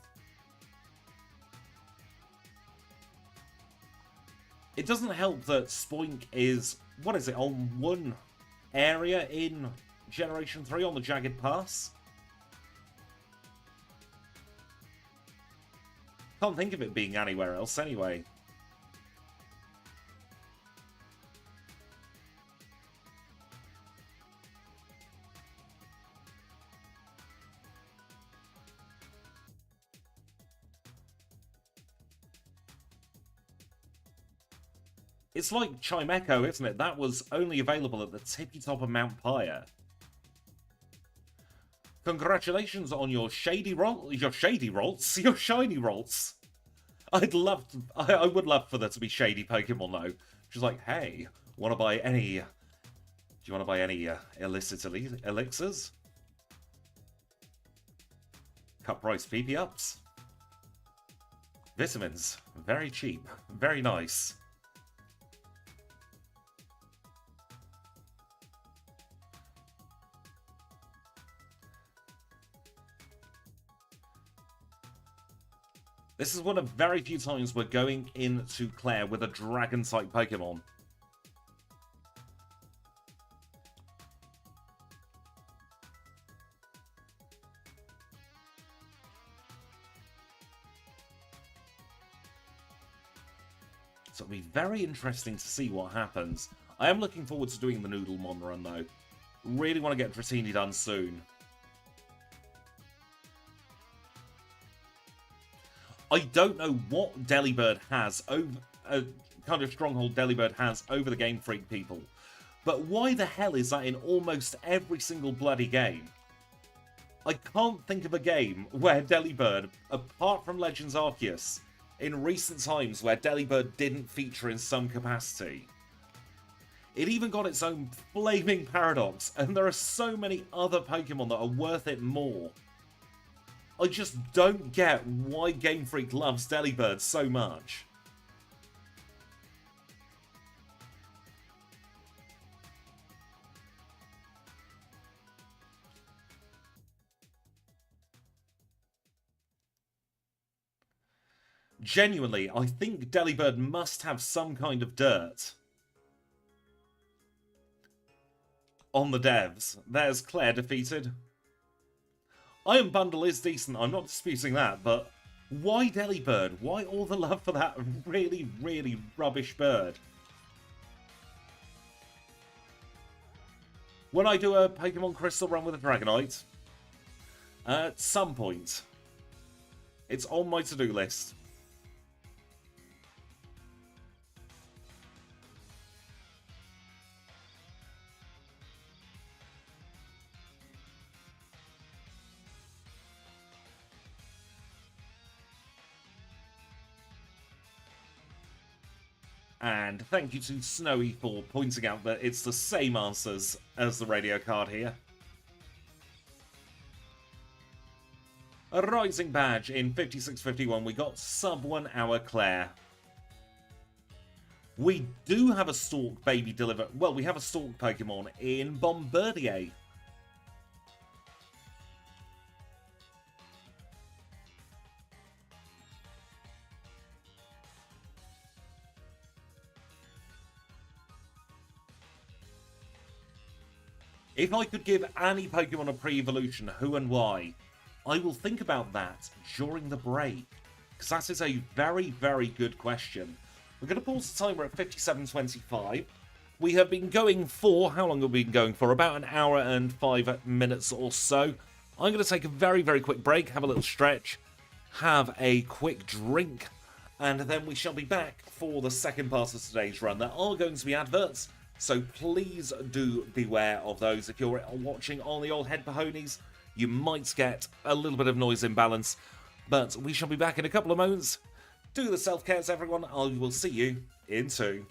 It doesn't help that Spoink is, what is it, on one area in Generation 3 on the Jagged Pass? Can't think of it being anywhere else anyway. It's like Chimecho, isn't it? That was only available at the tippy top of Mount Pyre. Congratulations on your shiny rolls. I would love for there to be shady Pokemon though. Just like, hey, wanna buy any? Do you wanna buy any illicit elixirs? Cut price PP ups. Vitamins, very cheap, very nice. This is one of very few times we're going into Claire with a Dragon-type Pokemon. So it'll be very interesting to see what happens. I am looking forward to doing the Noodlemon run, though. Really want to get Dratini done soon. I don't know what Delibird has over kind of stronghold Delibird has over the Game Freak people, but why the hell is that in almost every single bloody game? I can't think of a game where Delibird, apart from Legends Arceus, in recent times where Delibird didn't feature in some capacity. It even got its own flaming paradox, and there are so many other Pokemon that are worth it more. I just don't get why Game Freak loves Delibird so much. Genuinely, I think Delibird must have some kind of dirt on the devs. There's Claire defeated. Iron Bundle is decent, I'm not disputing that, but why Delibird? Why all the love for that really, really rubbish bird? When I do a Pokemon Crystal run with a Dragonite, at some point, it's on my to-do list. And thank you to Snowy for pointing out that it's the same answers as the radio card here. A Rising Badge in 5651. We got sub 1 hour Claire. We do have a Stalk baby deliver. Well, we have a Stalk Pokemon in Bombardier. If I could give any Pokemon a pre-evolution, who and why? I will think about that during the break, because that is a very, very good question. We're going to pause the timer at 57:25. We have been going for, how long have we been going for? About an hour and 5 minutes or so. I'm going to take a very, very quick break, have a little stretch, have a quick drink, and then we shall be back for the second part of today's run. There are going to be adverts, so please do beware of those. If you're watching on the old head pahonies, you might get a little bit of noise imbalance, but we shall be back in a couple of moments. Do the self-cares, everyone. I will see you in 2.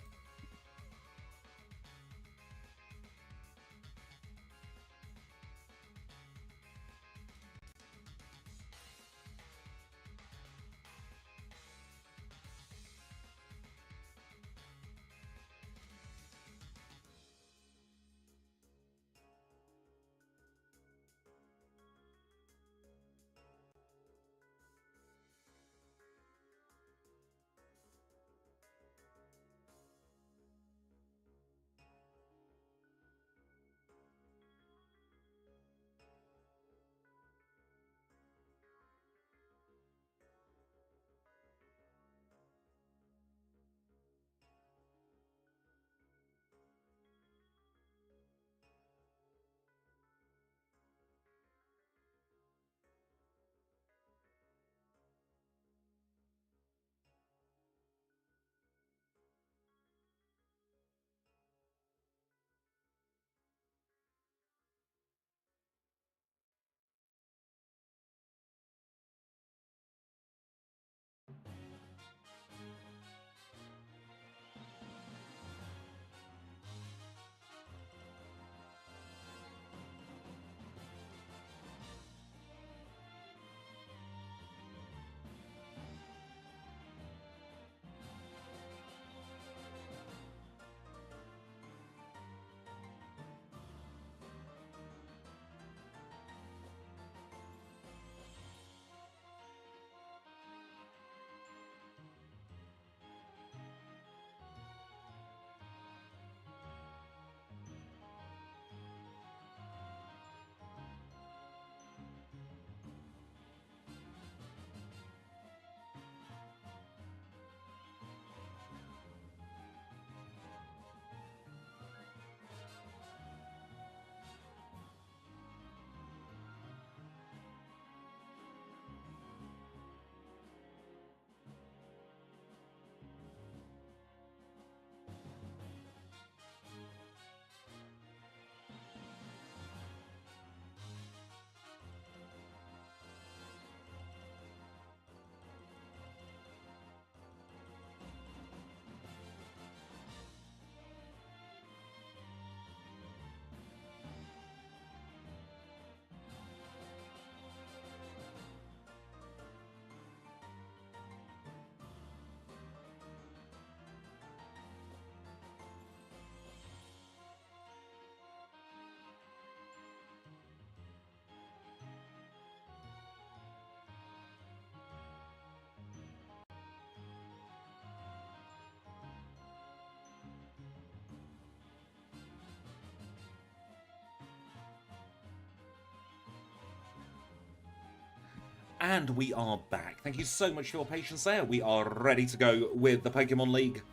And we are back. Thank you so much for your patience there. We are ready to go with the Pokemon League.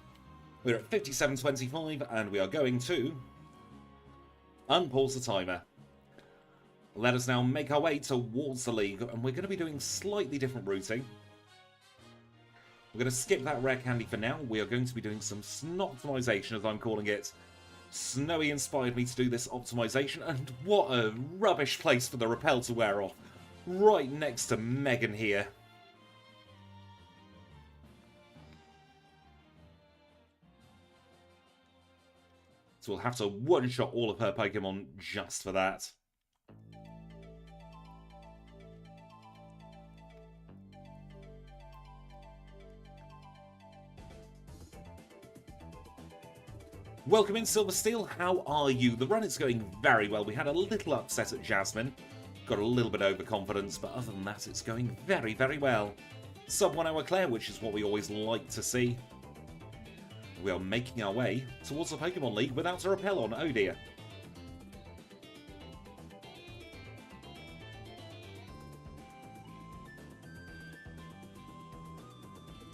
We're at 57.25 and we are going to unpause the timer. Let us now make our way towards the league, and we're going to be doing slightly different routing. We're going to skip that rare candy for now. We are going to be doing some optimization, as I'm calling it. Snowy inspired me to do this optimization, and what a rubbish place for the rappel to wear off. Right next to Megan here. So we'll have to one-shot all of her Pokemon just for that. Welcome in, Silver Steel. How are you? The run is going very well. We had a little upset at Jasmine. Got a little bit overconfidence, but other than that, it's going very, very well. Sub 1 hour Claire, which is what we always like to see. We are making our way towards the Pokemon League without a repel on. Oh dear.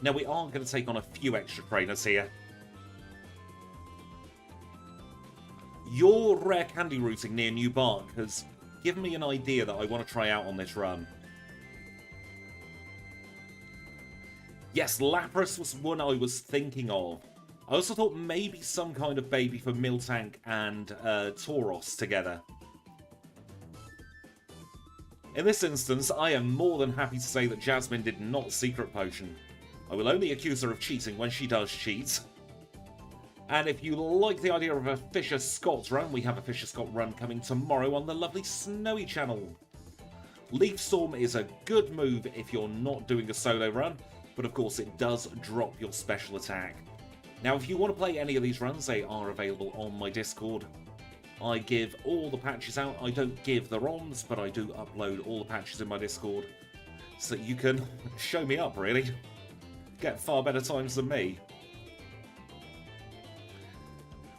Now we are going to take on a few extra trainers here. Your rare candy routing near New Bark has given me an idea that I want to try out on this run. Yes, Lapras was one I was thinking of. I also thought maybe some kind of baby for Miltank and Tauros together. In this instance, I am more than happy to say that Jasmine did not secret potion. I will only accuse her of cheating when she does cheat. And if you like the idea of a Fisher Scott run, we have a Fisher Scott run coming tomorrow on the lovely Snowy channel. Leaf Storm is a good move if you're not doing a solo run, but of course it does drop your special attack. Now if you want to play any of these runs, they are available on my Discord. I give all the patches out. I don't give the ROMs, but I do upload all the patches in my Discord so that you can show me up, really. Get far better times than me.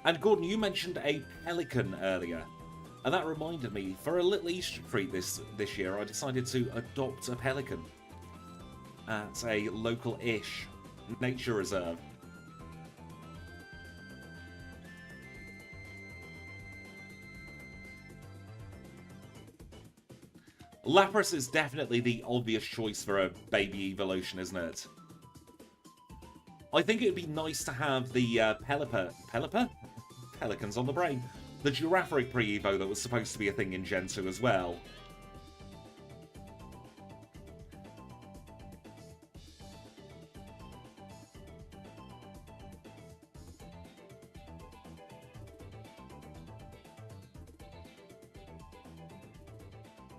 And Gordon, you mentioned a pelican earlier, and that reminded me, for a little Easter treat this year, I decided to adopt a pelican at a local-ish nature reserve. Lapras is definitely the obvious choice for a baby evolution, isn't it? I think it would be nice to have the Pelicans on the brain. The Giraffaric pre-evo that was supposed to be a thing in Gen 2 as well.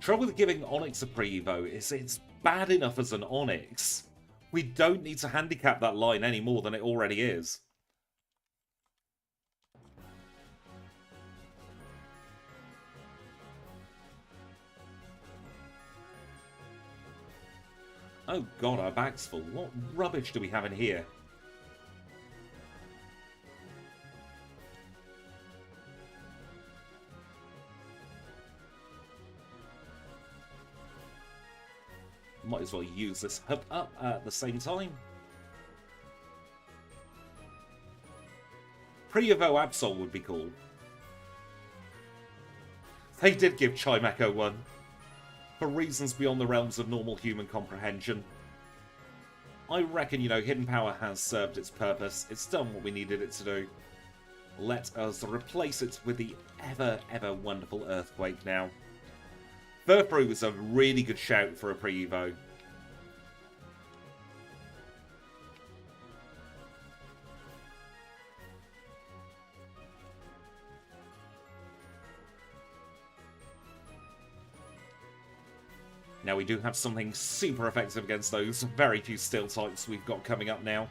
Trouble with giving Onyx a pre-evo is it's bad enough as an Onyx. We don't need to handicap that line any more than it already is. Oh god, our bag's full. What rubbish do we have in here? Might as well use this hub up at the same time. Pre-evo Absol would be cool. They did give Chimecho one. For reasons beyond the realms of normal human comprehension. I reckon, you know, Hidden Power has served its purpose. It's done what we needed it to do. Let us replace it with the ever wonderful Earthquake now. Furfrou is a really good shout for a pre-evo. Now we do have something super effective against those very few steel types we've got coming up now.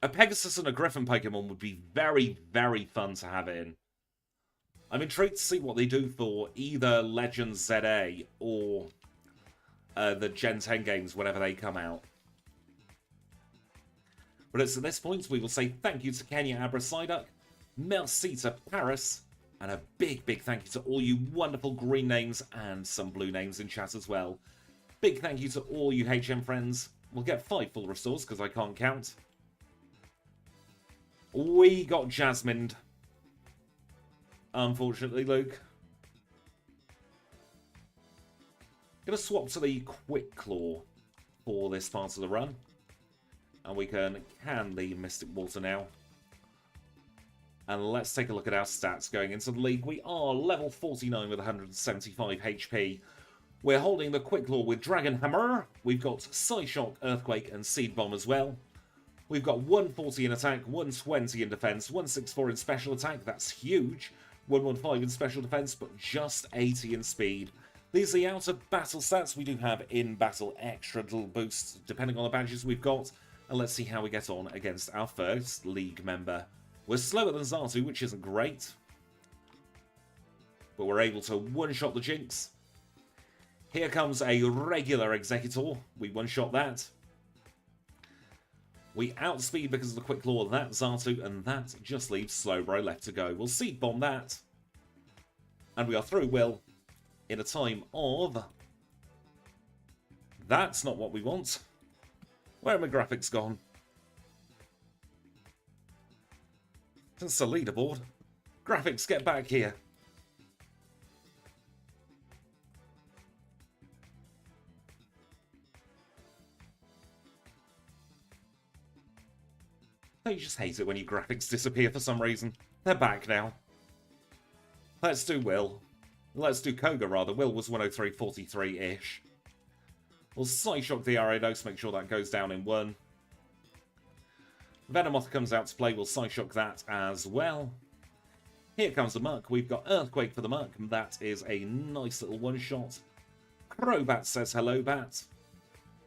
A Pegasus and a Griffin Pokemon would be very fun to have in. I'm intrigued to see what they do for either Legends ZA or the Gen 10 games whenever they come out. But it's at this point we will say thank you to Kenya Abrasiduk, merci to Paris, and a big thank you to all you wonderful green names and some blue names in chat as well. Big thank you to all you HM friends. We'll get 5 full restores because I can't count. We got Jasmined. Unfortunately, Luke. Gonna swap to the Quick Claw for this part of the run. And we can the Mystic Water now. And let's take a look at our stats going into the league. We are level 49 with 175 HP. We're holding the Quick Claw with Dragon Hammer. We've got Psyshock, Earthquake, and Seed Bomb as well. We've got 140 in attack, 120 in defense, 164 in special attack. That's huge. 115 in special defense, but just 80 in speed. These are the outer battle stats. We do have in battle extra little boosts depending on the badges we've got. And let's see how we get on against our first league member. We're slower than Xatu, which isn't great. But we're able to one-shot the Jinx. Here comes a regular Exeggutor. We one-shot that. We outspeed because of the Quick Claw that Xatu, and that just leaves Slowbro left to go. We'll Seed Bomb that. And we are through, Will, in a time of That's not what we want. Where are my graphics gone? That's the leaderboard. Graphics, get back here. I just hate it when your graphics disappear for some reason. They're back now. Let's do Will. Let's do Koga, rather. Will was 103.43-ish. We'll Psyshock the Ariados, make sure that goes down in 1. Venomoth comes out to play, we'll Psyshock that as well. Here comes the Muck. We've got Earthquake for the Muck. That is a nice little one-shot. Crobat says hello, Bat.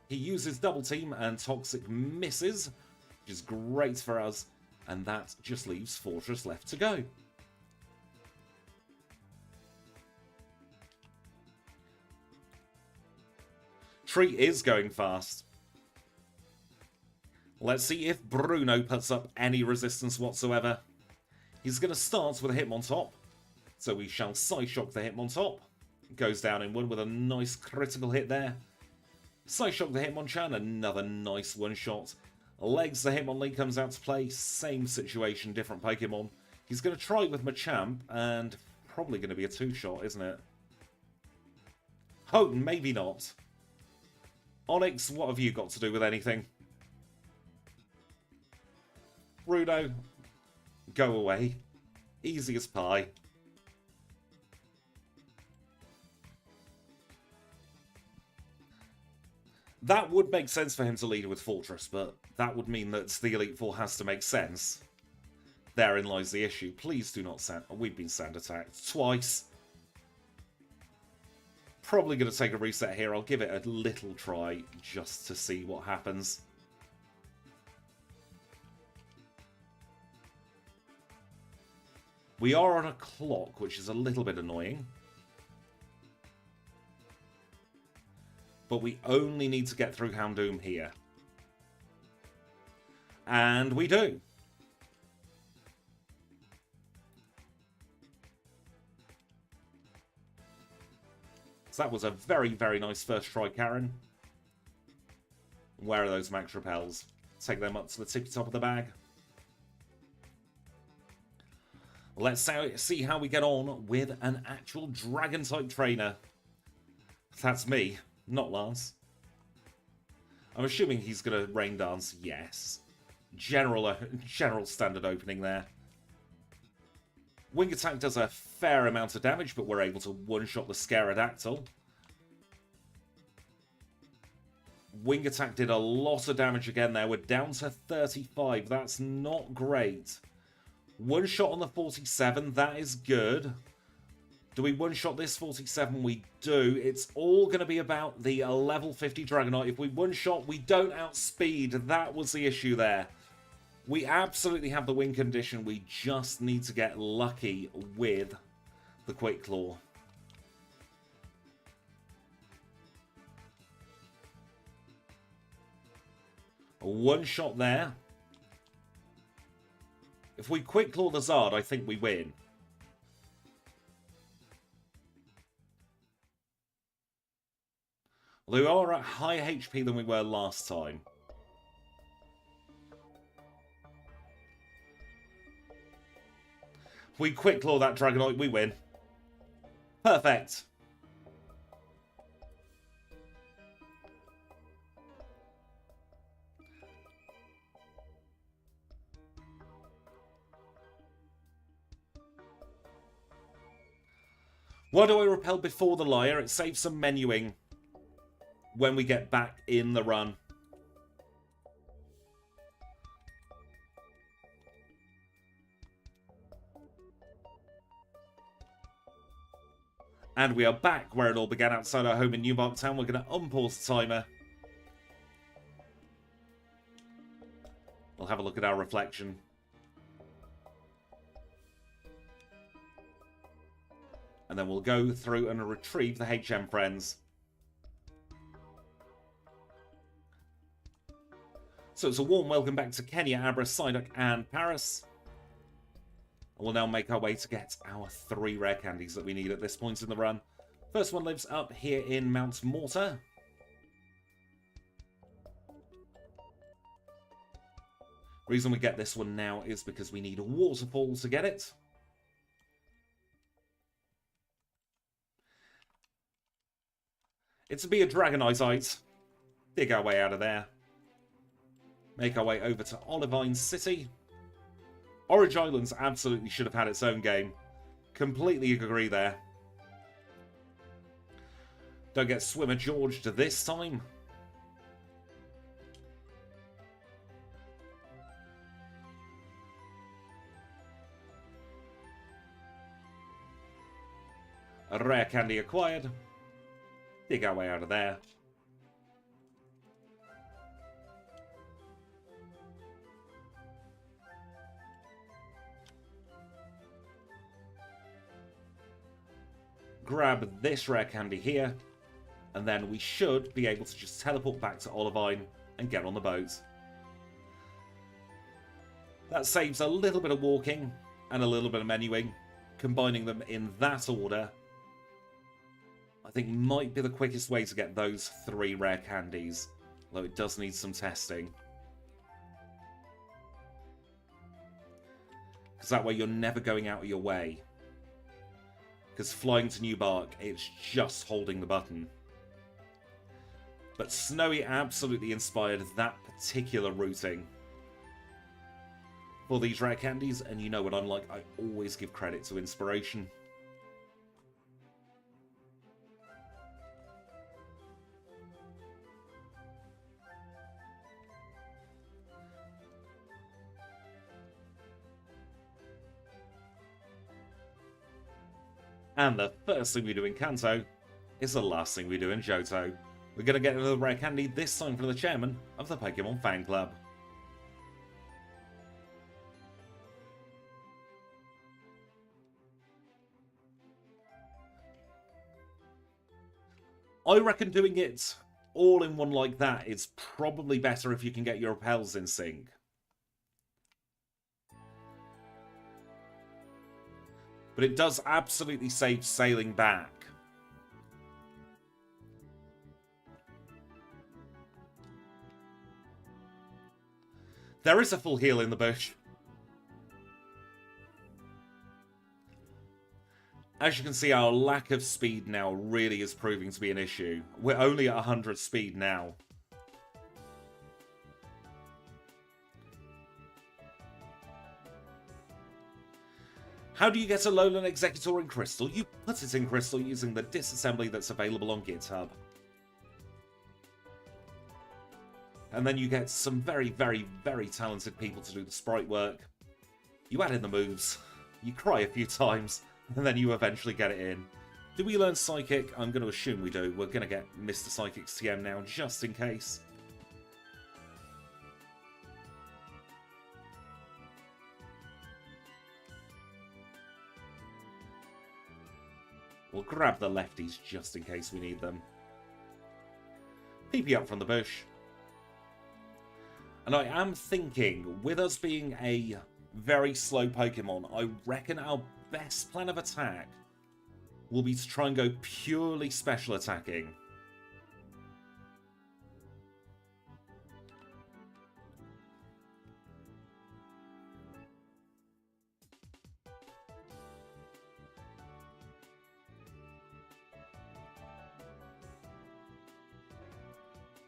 He uses Double Team and Toxic misses, which is great for us. And that just leaves Fortress left to go. Tree is going fast. Let's see if Bruno puts up any resistance whatsoever. He's going to start with a Hitmontop. So we shall Psyshock the Hitmontop. Goes down in 1 with a nice critical hit there. Psyshock the Hitmonchan, another nice one-shot. Legs the Hitmonlee comes out to play. Same situation, different Pokemon. He's going to try with Machamp, and probably going to be a 2-shot, isn't it? Houghton, maybe not. Onyx, what have you got to do with anything? Bruno, go away. Easy as pie. That would make sense for him to lead with Fortress, but that would mean that the Elite Four has to make sense. Therein lies the issue. Please do not sand... We've been sand attacked twice. Probably going to take a reset here. I'll give it a little try just to see what happens. We are on a clock, which is a little bit annoying. But we only need to get through Houndoom here. And we do. So that was a very, very nice first try, Karen. Where are those Max Repels? Take them up to the tippy top of the bag. Let's see how we get on with an actual Dragon-type trainer. That's me, not Lance. I'm assuming he's going to Rain Dance. Yes. General standard opening there. Wing Attack does a fair amount of damage, but we're able to one-shot the Scarodactyl. Wing Attack did a lot of damage again there. We're down to 35. That's not great. One shot on the 47. That is good. Do we one-shot this 47? We do. It's all going to be about the level 50 Dragonite. If we one-shot, we don't outspeed. That was the issue there. We absolutely have the win condition. We just need to get lucky with the Quick Claw. A one-shot there. If we Quick Claw the Zard, I think we win. We are at higher HP than we were last time. We Quick Claw that Dragonite, we win. Perfect. Why do I repel before the Liar? It saves some menuing when we get back in the run. And we are back where it all began, outside our home in Newmark Town. We're going to unpause the timer. We'll have a look at our reflection. And then we'll go through and retrieve the HM friends. So it's a warm welcome back to Kenya, Abra, Psyduck, and Paris. And we'll now make our way to get our 3 rare candies that we need at this point in the run. First one lives up here in Mount Mortar. Reason we get this one now is because we need a waterfall to get it. It's to be a Dragonite. Dig our way out of there. Make our way over to Olivine City. Orange Islands absolutely should have had its own game. Completely agree there. Don't get Swimmer George to this time. A rare candy acquired. Dig our way out of there. Grab this rare candy here, and then we should be able to just teleport back to Olivine and get on the boat. That saves a little bit of walking and a little bit of menuing. Combining them in that order, I think might be the quickest way to get those 3 rare candies, though it does need some testing. Because that way you're never going out of your way. Because flying to New Bark, it's just holding the button. But Snowy absolutely inspired that particular routing for these rare candies, and you know what I'm like, I always give credit to inspiration. And the first thing we do in Kanto is the last thing we do in Johto. We're going to get another rare candy, this time from the chairman of the Pokémon fan club. I reckon doing it all in one like that is probably better if you can get your repels in sync. But it does absolutely save sailing back. There is a full heal in the bush. As you can see, our lack of speed now really is proving to be an issue. We're only at 100 speed now. How do you get Alolan Exeggutor in Crystal? You put it in Crystal using the disassembly that's available on GitHub. And then you get some very, very, very talented people to do the sprite work. You add in the moves, you cry a few times, and then you eventually get it in. Do we learn Psychic? I'm going to assume we do. We're going to get Mr. Psychic's TM now, just in case. We'll grab the lefties just in case we need them. PP up from the bush. And I am thinking, with us being a very slow Pokemon, I reckon our best plan of attack will be to try and go purely special attacking.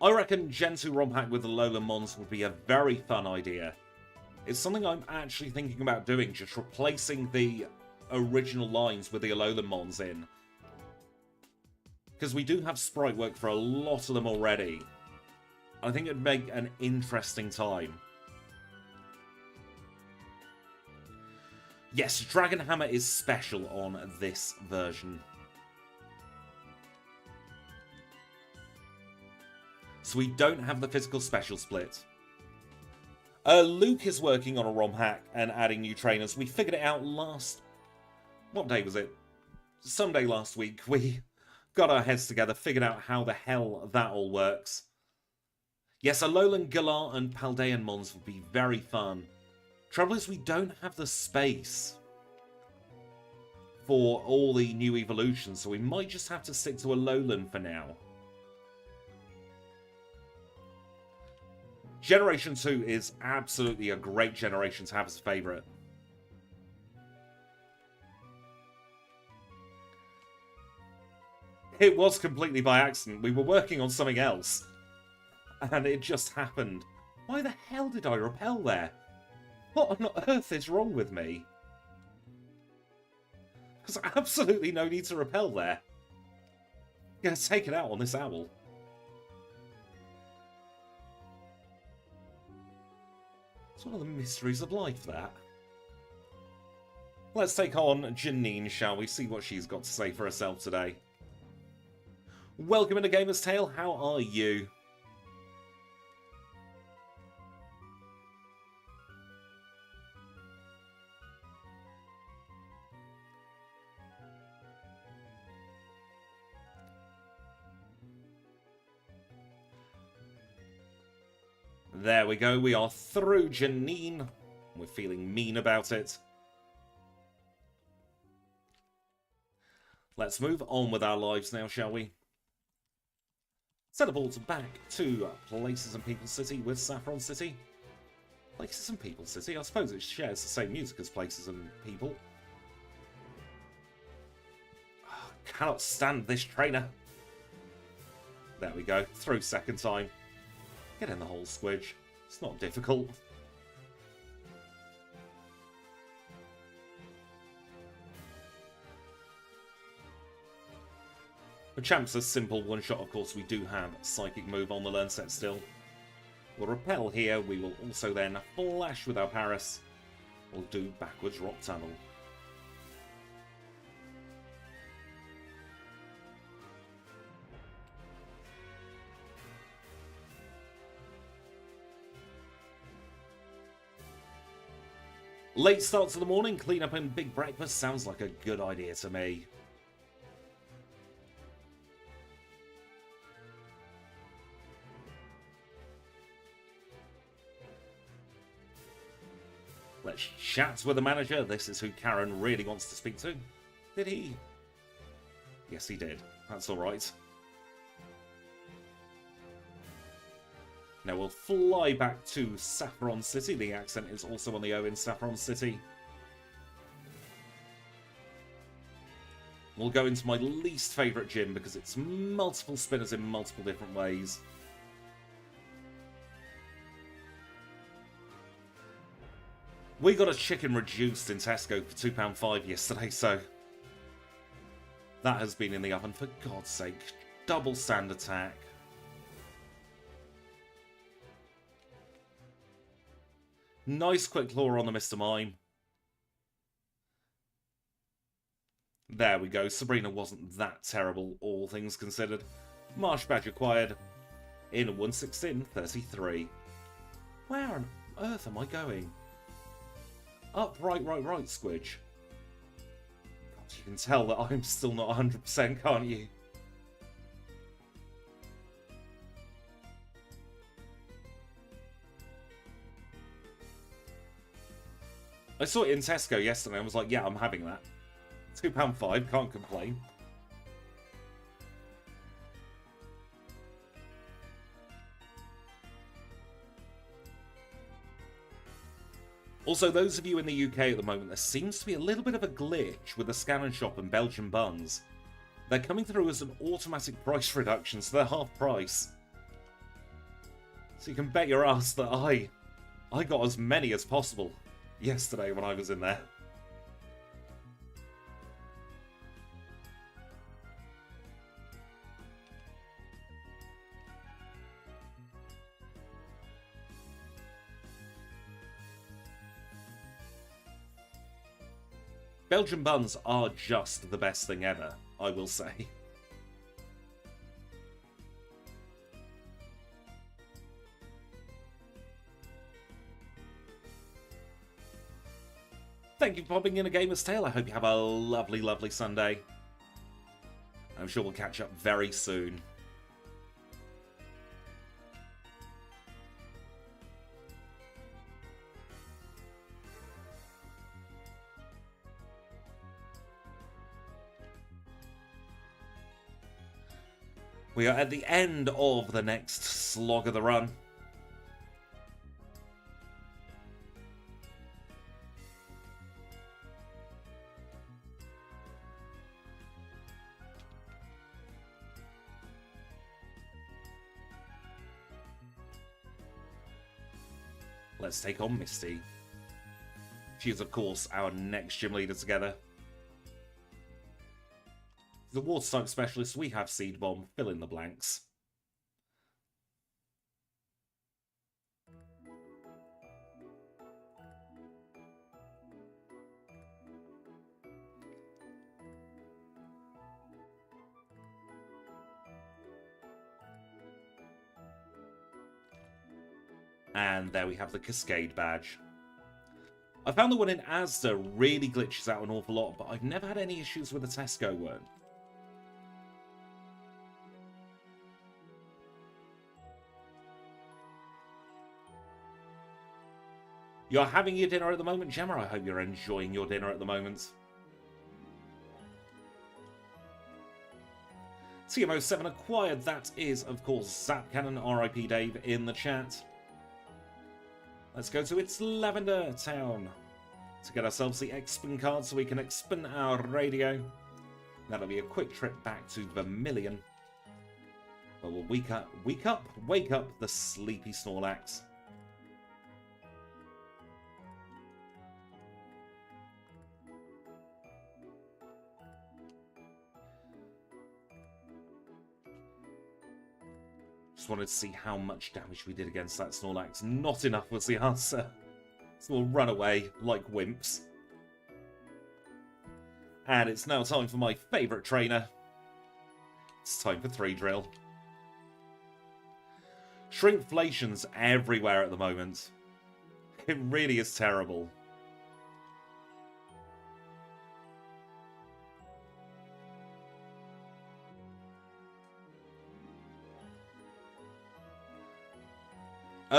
I reckon Gen 2 ROM hack with the Alolan Mons would be a very fun idea. It's something I'm actually thinking about doing, just replacing the original lines with the Alolan Mons in. Because we do have sprite work for a lot of them already. I think it'd make an interesting time. Yes, Dragon Hammer is special on this version. So we don't have the physical special split. Luke is working on a ROM hack and adding new trainers. We figured it out last... What day was it? Some day last week. We got our heads together, figured out how the hell that all works. Yes, Alolan, Galar, and Paldean Mons would be very fun. Trouble is we don't have the space for all the new evolutions, so we might just have to stick to Alolan for now. Generation 2 is absolutely a great generation to have as a favourite. It was completely by accident. We were working on something else. And it just happened. Why the hell did I repel there? What on earth is wrong with me? There's absolutely no need to repel there. Gonna take it out on this owl. It's one of the mysteries of life, that. Let's take on Janine, shall we? See what she's got to say for herself today. Welcome into Gamer's Tale. How are you? There we go. We are through Janine. We're feeling mean about it. Let's move on with our lives now, shall we? Teleport back to Places and People City with Saffron City. Places and People City? I suppose it shares the same music as Places and People. Oh, cannot stand this trainer. There we go. Through second time. Get in the hole, Squidge. It's not difficult. The champ's a simple one-shot, of course. We do have Psychic Move on the learn set still. We'll repel here. We will also then flash with our Paris. We'll do backwards Rock Tunnel. Late start to the morning, clean up and big breakfast sounds like a good idea to me. Let's chat with the manager. This is who Karen really wants to speak to. Did he? Yes, he did. That's alright. Now we'll fly back to Saffron City. The accent is also on the O in Saffron City. We'll go into my least favourite gym because it's multiple spinners in multiple different ways. We got a chicken reduced in Tesco for £2.5 yesterday, so that has been in the oven, for God's sake. Double sand attack. Nice quick claw on the Mr. Mime. There we go. Sabrina wasn't that terrible, all things considered. Marsh Badge acquired in 1:16:33. Where on earth am I going? Up, right, Squidge. God, you can tell that I'm still not 100%, can't you? I saw it in Tesco yesterday and was like, yeah, I'm having that. £2.5, can't complain. Also, those of you in the UK at the moment, there seems to be a little bit of a glitch with the Scan and Shop and Belgian buns. They're coming through as an automatic price reduction, so they're half price. So you can bet your ass that I got as many as possible yesterday when I was in there. Belgian buns are just the best thing ever, I will say. Thank you for popping in a Gamer's Tale. I hope you have a lovely, lovely Sunday. I'm sure we'll catch up very soon. We are at the end of the next slog of the run. Let's take on Misty. She is, of course, our next gym leader together. The water type specialist, we have Seed Bomb. Fill in the blanks. And there we have the Cascade badge. I found the one in Asda really glitches out an awful lot, but I've never had any issues with the Tesco one. You're having your dinner at the moment, Gemma? I hope you're enjoying your dinner at the moment. CMO7 acquired, that is, of course, Zap Cannon, RIP Dave, in the chat. Let's go to its Lavender Town to get ourselves the Expin card so we can expin our radio. That'll be a quick trip back to Vermilion. But we'll wake up the sleepy Snorlax. Just wanted to see how much damage we did against that Snorlax. Not enough was the answer. So we'll run away like wimps. And it's now time for my favourite trainer. It's time for 3 drill. Shrinkflation's everywhere at the moment. It really is terrible.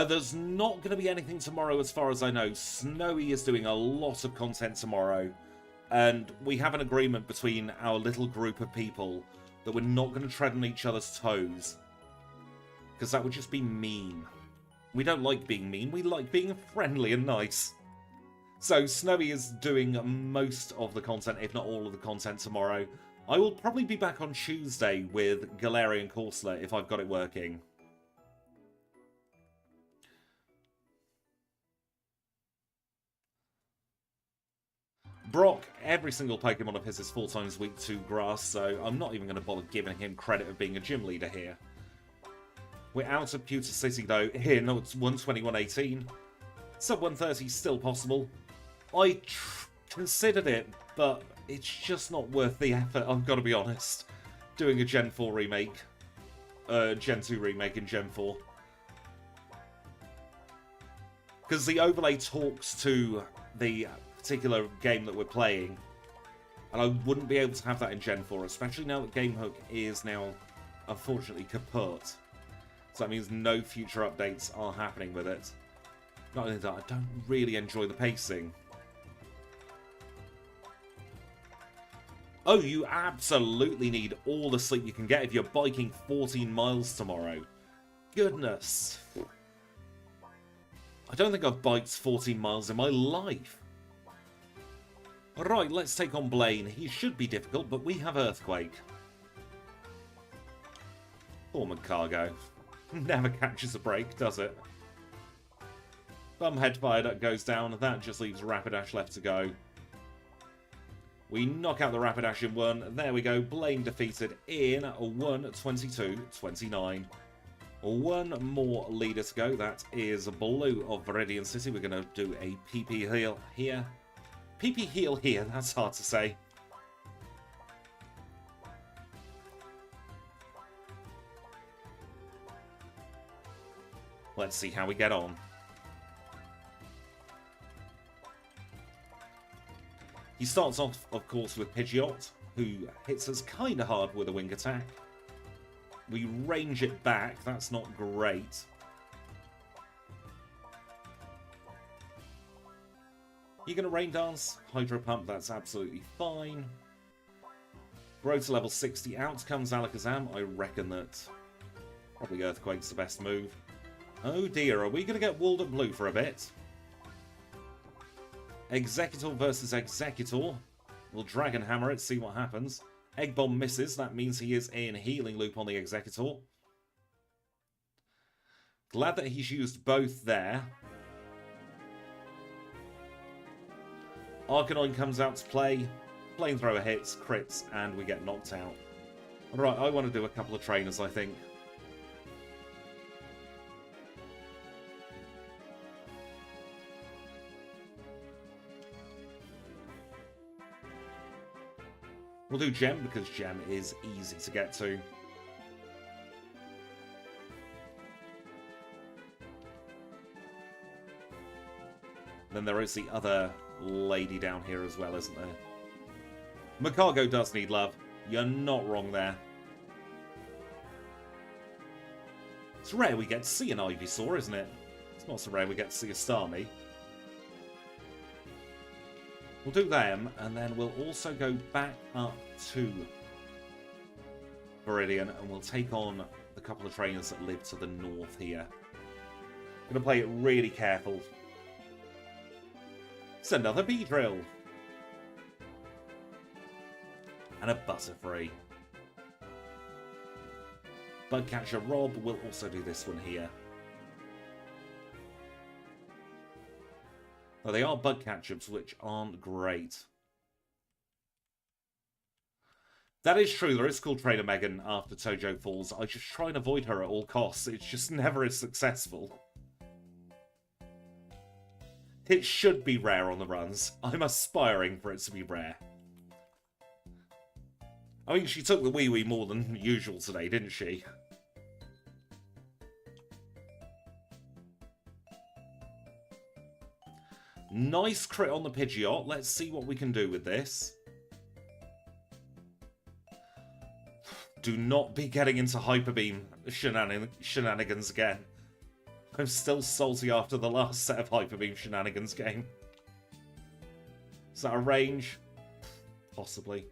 There's not going to be anything tomorrow as far as I know. Snowy is doing a lot of content tomorrow. And we have an agreement between our little group of people that we're not going to tread on each other's toes. Because that would just be mean. We don't like being mean. We like being friendly and nice. So Snowy is doing most of the content, if not all of the content tomorrow. I will probably be back on Tuesday with Galarian Corsola if I've got it working. Brock, every single Pokemon of his is 4 times weak to grass, so I'm not even going to bother giving him credit of being a gym leader here. We're out of Pewter City though. Here, no, it's 121.18. Sub 130 still possible. I considered it, but it's just not worth the effort, I've got to be honest. Doing a Gen 4 remake. Gen 2 remake in Gen 4. Because the overlay talks to the particular game that we're playing, and I wouldn't be able to have that in Gen 4, especially now that GameHook is now unfortunately kaput. So that means no future updates are happening with it. Not only that, I don't really enjoy the pacing. Oh, you absolutely need all the sleep you can get if you're biking 14 miles tomorrow. Goodness. I don't think I've biked 14 miles in my life. Right, let's take on Blaine. He should be difficult, but we have Earthquake. Foreman Cargo. Never catches a break, does it? Bumhead Viaduct goes down. That just leaves Rapidash left to go. We knock out the Rapidash in 1. There we go. Blaine defeated in 1:22:29. 1 more leader to go. That is Blue of Viridian City. We're going to do a PP heal here. PP heal here, that's hard to say. Let's see how we get on. He starts off, of course, with Pidgeot, who hits us kind of hard with a wing attack. We range it back, that's not great. You're going to Rain Dance, Hydro Pump, that's absolutely fine. Grow to level 60, out comes Alakazam. I reckon that probably Earthquake's the best move. Oh dear, are we going to get walled at blue for a bit? Exeggutor versus Exeggutor. We'll Dragon Hammer it, see what happens. Egg Bomb misses, that means he is in Healing Loop on the Exeggutor. Glad that he's used both there. Arcanine comes out to play. Flamethrower hits, crits, and we get knocked out. Alright, I want to do a couple of trainers, I think. We'll do Gem, because Gem is easy to get to. Then there is the other lady down here as well, isn't there? Macargo does need love. You're not wrong there. It's rare we get to see an Ivysaur, isn't it? It's not so rare we get to see a Starmie. We'll do them, and then we'll also go back up to Viridian, and we'll take on the couple of trainers that live to the north here. Gonna play it really careful. It's another Beedrill. And a Butterfree. Bugcatcher Rob will also do this one here. Now, they are Bugcatchers, which aren't great. That is true, there is School Trainer Megan after Tojo falls. I just try and avoid her at all costs. It's just never as successful. It should be rare on the runs. I'm aspiring for it to be rare. I mean, she took the wee more than usual today, didn't she? Nice crit on the Pidgeot. Let's see what we can do with this. Do not be getting into Hyper Beam shenanigans again. I'm still salty after the last set of Hyper Beam shenanigans game. Is that a range? Possibly.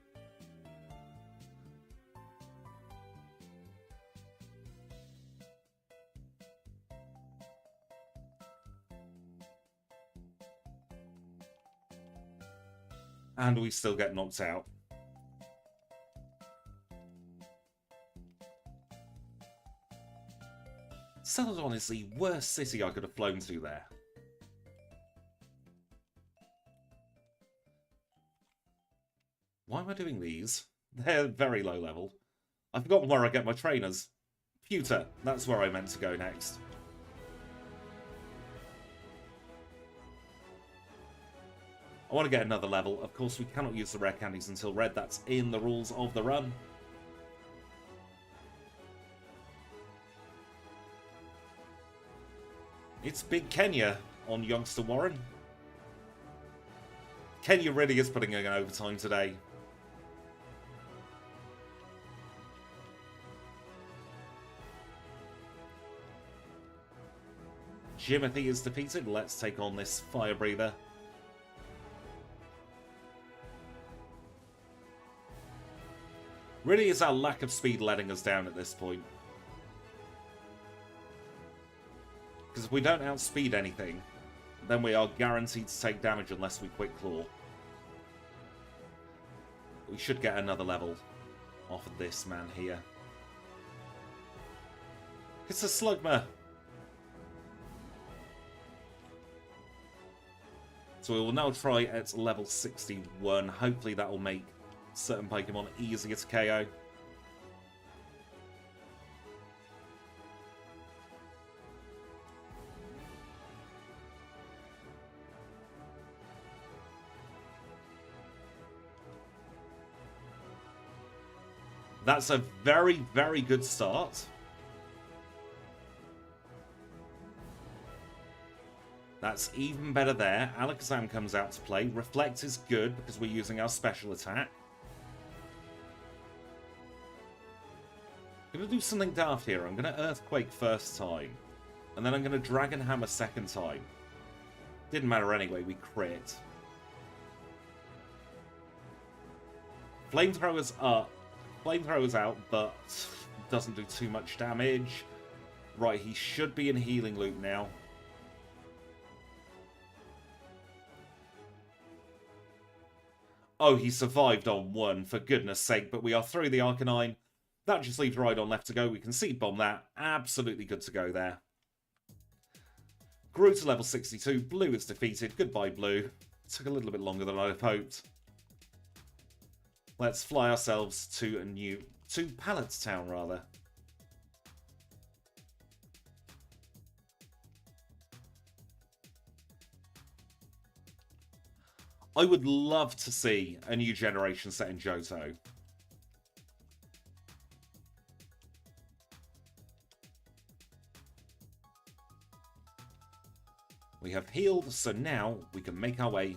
And we still get knocked out. Celadon is the worst city I could have flown to there. Why am I doing these? They're very low level. I've forgotten where I get my trainers. Pewter, that's where I meant to go next. I want to get another level. Of course, we cannot use the rare candies until red. That's in the rules of the run. It's Big Kenya on Youngster Warren. Kenya really is putting in overtime today. Jimothy is defeated. Let's take on this Fire Breather. Really is our lack of speed letting us down at this point. Because if we don't outspeed anything, then we are guaranteed to take damage unless we Quick Claw. We should get another level off of this man here. It's a Slugma! So we will now try at level 61. Hopefully that will make certain Pokemon easier to KO. That's a very, very good start. That's even better there. Alakazam comes out to play. Reflect is good because we're using our special attack. I'm going to do something daft here. I'm going to Earthquake first time. And then I'm going to Dragon Hammer second time. Didn't matter anyway, we crit. Flamethrower's up. Flamethrower's out, but doesn't do too much damage. Right, he should be in Healing Loop now. Oh, he survived on one, for goodness sake, but we are through the Arcanine. That just leaves Rhydon left to go. We can Seed Bomb that. Absolutely good to go there. Grew to level 62. Blue is defeated. Goodbye, Blue. took a little bit longer than I'd hoped. Let's fly ourselves to Pallet Town, rather. I would love to see a new generation set in Johto. We have healed, so now we can make our way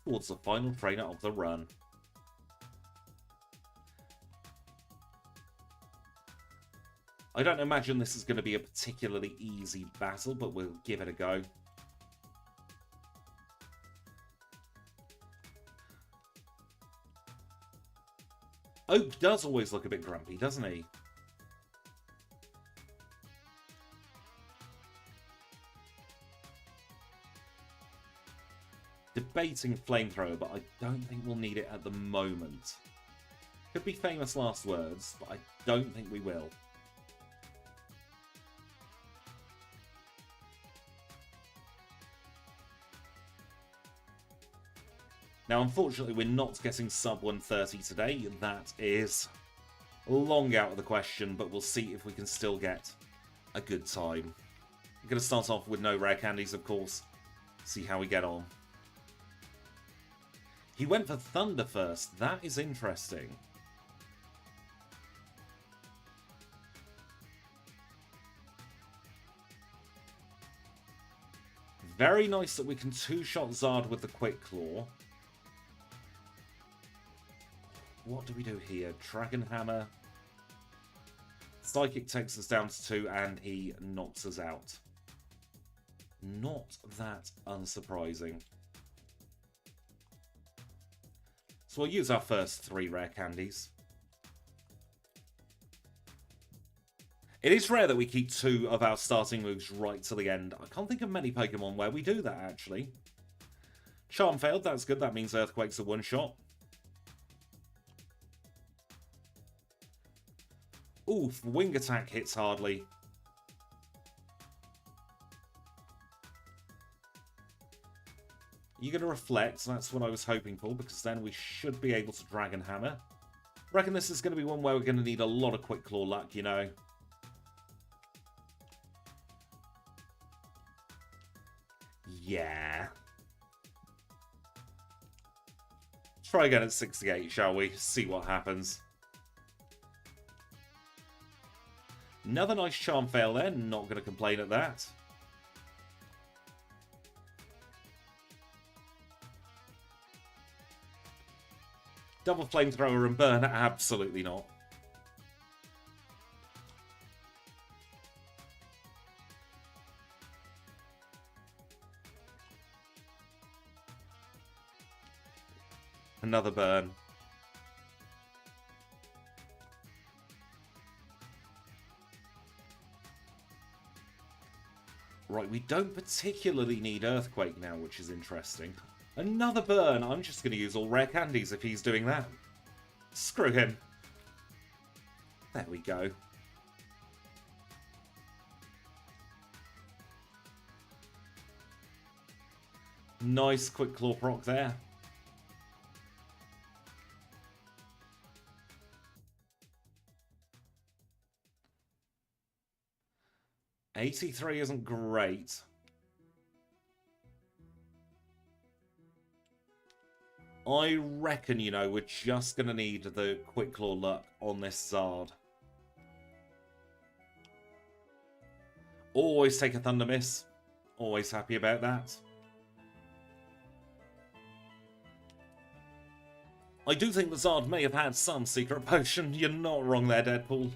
towards the final trainer of the run. I don't imagine this is going to be a particularly easy battle, but we'll give it a go. Oak does always look a bit grumpy, doesn't he? Debating flamethrower, but I don't think we'll need it at the moment. Could be famous last words, but I don't think we will. Now, unfortunately, we're not getting sub 130 today. That is long out of the question, but we'll see if we can still get a good time. I'm going to start off with no rare candies, of course. See how we get on. He went for Thunder first. That is interesting. Very nice that we can two-shot Zard with the Quick Claw. What do we do here? Dragon Hammer. Psychic takes us down to 2 and he knocks us out. Not that unsurprising. So we'll use our first 3 rare candies. It is rare that we keep 2 of our starting moves right to the end. I can't think of many Pokemon where we do that, actually. Charm failed, that's good. That means Earthquake's a one-shot. Oof, Wing Attack hits hardly. You're going to reflect, that's what I was hoping for, because then we should be able to Dragon Hammer. Reckon this is going to be one where we're going to need a lot of Quick Claw luck, you know. Yeah. Try again at 68, shall we? See what happens. Another nice Charm fail there, not going to complain at that. Double Flamethrower and Burn? Absolutely not. Another Burn. Right, we don't particularly need Earthquake now, which is interesting. Another Burn. I'm just going to use all rare candies if he's doing that. Screw him. There we go. Nice Quick Claw proc there. $83 isn't great. I reckon, you know, we're just going to need the Quick Claw luck on this Zard. Always take a Thunder Miss. Always happy about that. I do think the Zard may have had some secret potion. You're not wrong there, Deadpool.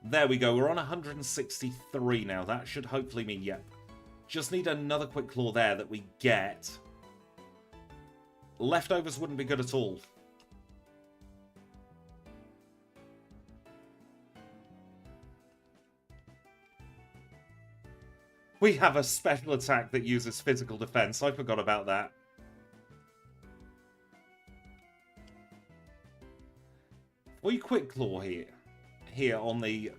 There we go, we're on 163 now. That should hopefully mean, yep. Just need another Quick Claw there that we get. Leftovers wouldn't be good at all. We have a special attack that uses physical defense. I forgot about that. We Quick Claw here. here on the...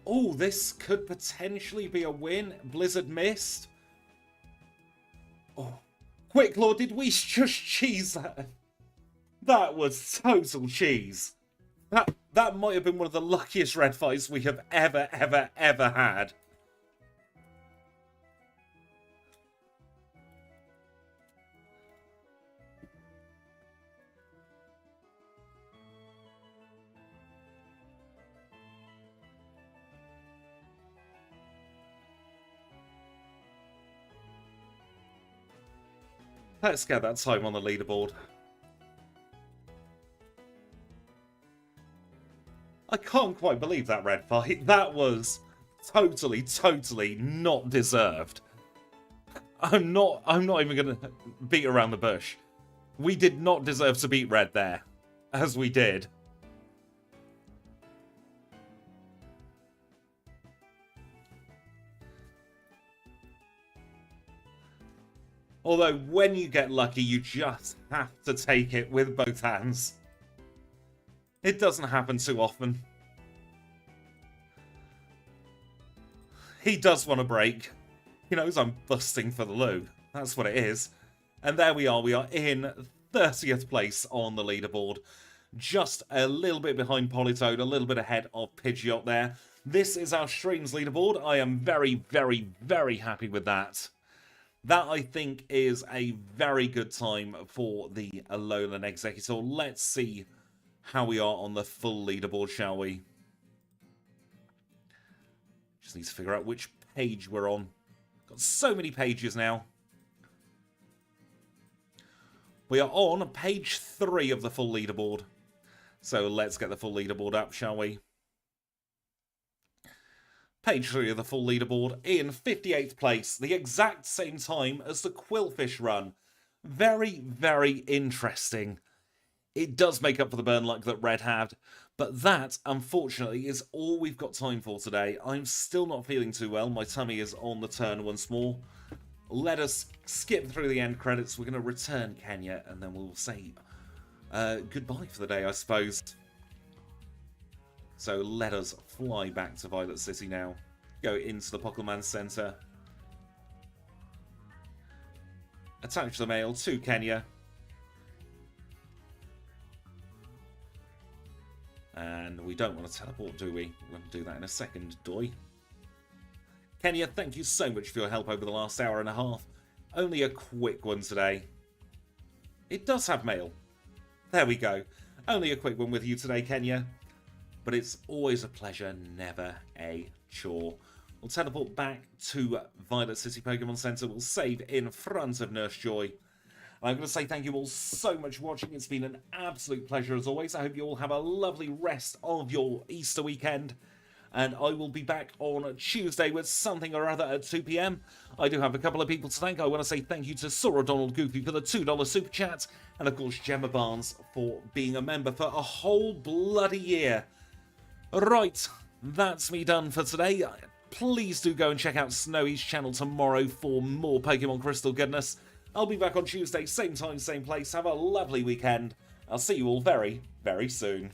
Oh, this could potentially be a win. Blizzard missed. Oh, Quick Law, did we just cheese that? That was total cheese. That might have been one of the luckiest red fights we have ever had. Let's get that time on the leaderboard. I can't quite believe that red fight. That was totally not deserved. I'm not even gonna beat around the bush. We did not deserve to beat red there, as we did. Although, when you get lucky, you just have to take it with both hands. It doesn't happen too often. He does want a break. He knows I'm busting for the loo. That's what it is. And there we are. We are in 30th place on the leaderboard. Just a little bit behind Politoad, a little bit ahead of Pidgeot there. This is our streams leaderboard. I am very happy with that. That, I think, is a very good time for the Alolan Exeggutor. Let's see how we are on the full leaderboard, shall we? Just need to figure out which page we're on. Got so many pages now. We are on page 3 of the full leaderboard. So let's get the full leaderboard up, shall we? Page 3 of the full leaderboard in 58th place, the exact same time as the Quillfish run. Very interesting. It does make up for the burn luck that Red had, but that, unfortunately, is all we've got time for today. I'm still not feeling too well. My tummy is on the turn once more. Let us skip through the end credits. We're going to return Kenya, and then we'll say goodbye for the day, I suppose. So let us fly back to Violet City now. Go into the Pokémon Center. Attach the mail to Kenya. And we don't want to teleport, do we? We'll do that in a second, doy. Kenya, thank you so much for your help over the last hour and a half. Only a quick one today. It does have mail. There we go. Only a quick one with you today, Kenya. But it's always a pleasure, never a chore. We'll teleport back to Violet City Pokemon Center. We'll save in front of Nurse Joy. I'm going to say thank you all so much for watching. It's been an absolute pleasure as always. I hope you all have a lovely rest of your Easter weekend. And I will be back on Tuesday with something or other at 2 PM. I do have a couple of people to thank. I want to say thank you to Sora Donald Goofy for the $2 super chat. And of course Gemma Barnes for being a member for a whole bloody year. Right, that's me done for today. Please do go and check out Snowy's channel tomorrow for more Pokemon Crystal goodness. I'll be back on Tuesday, same time, same place. Have a lovely weekend. I'll see you all very soon.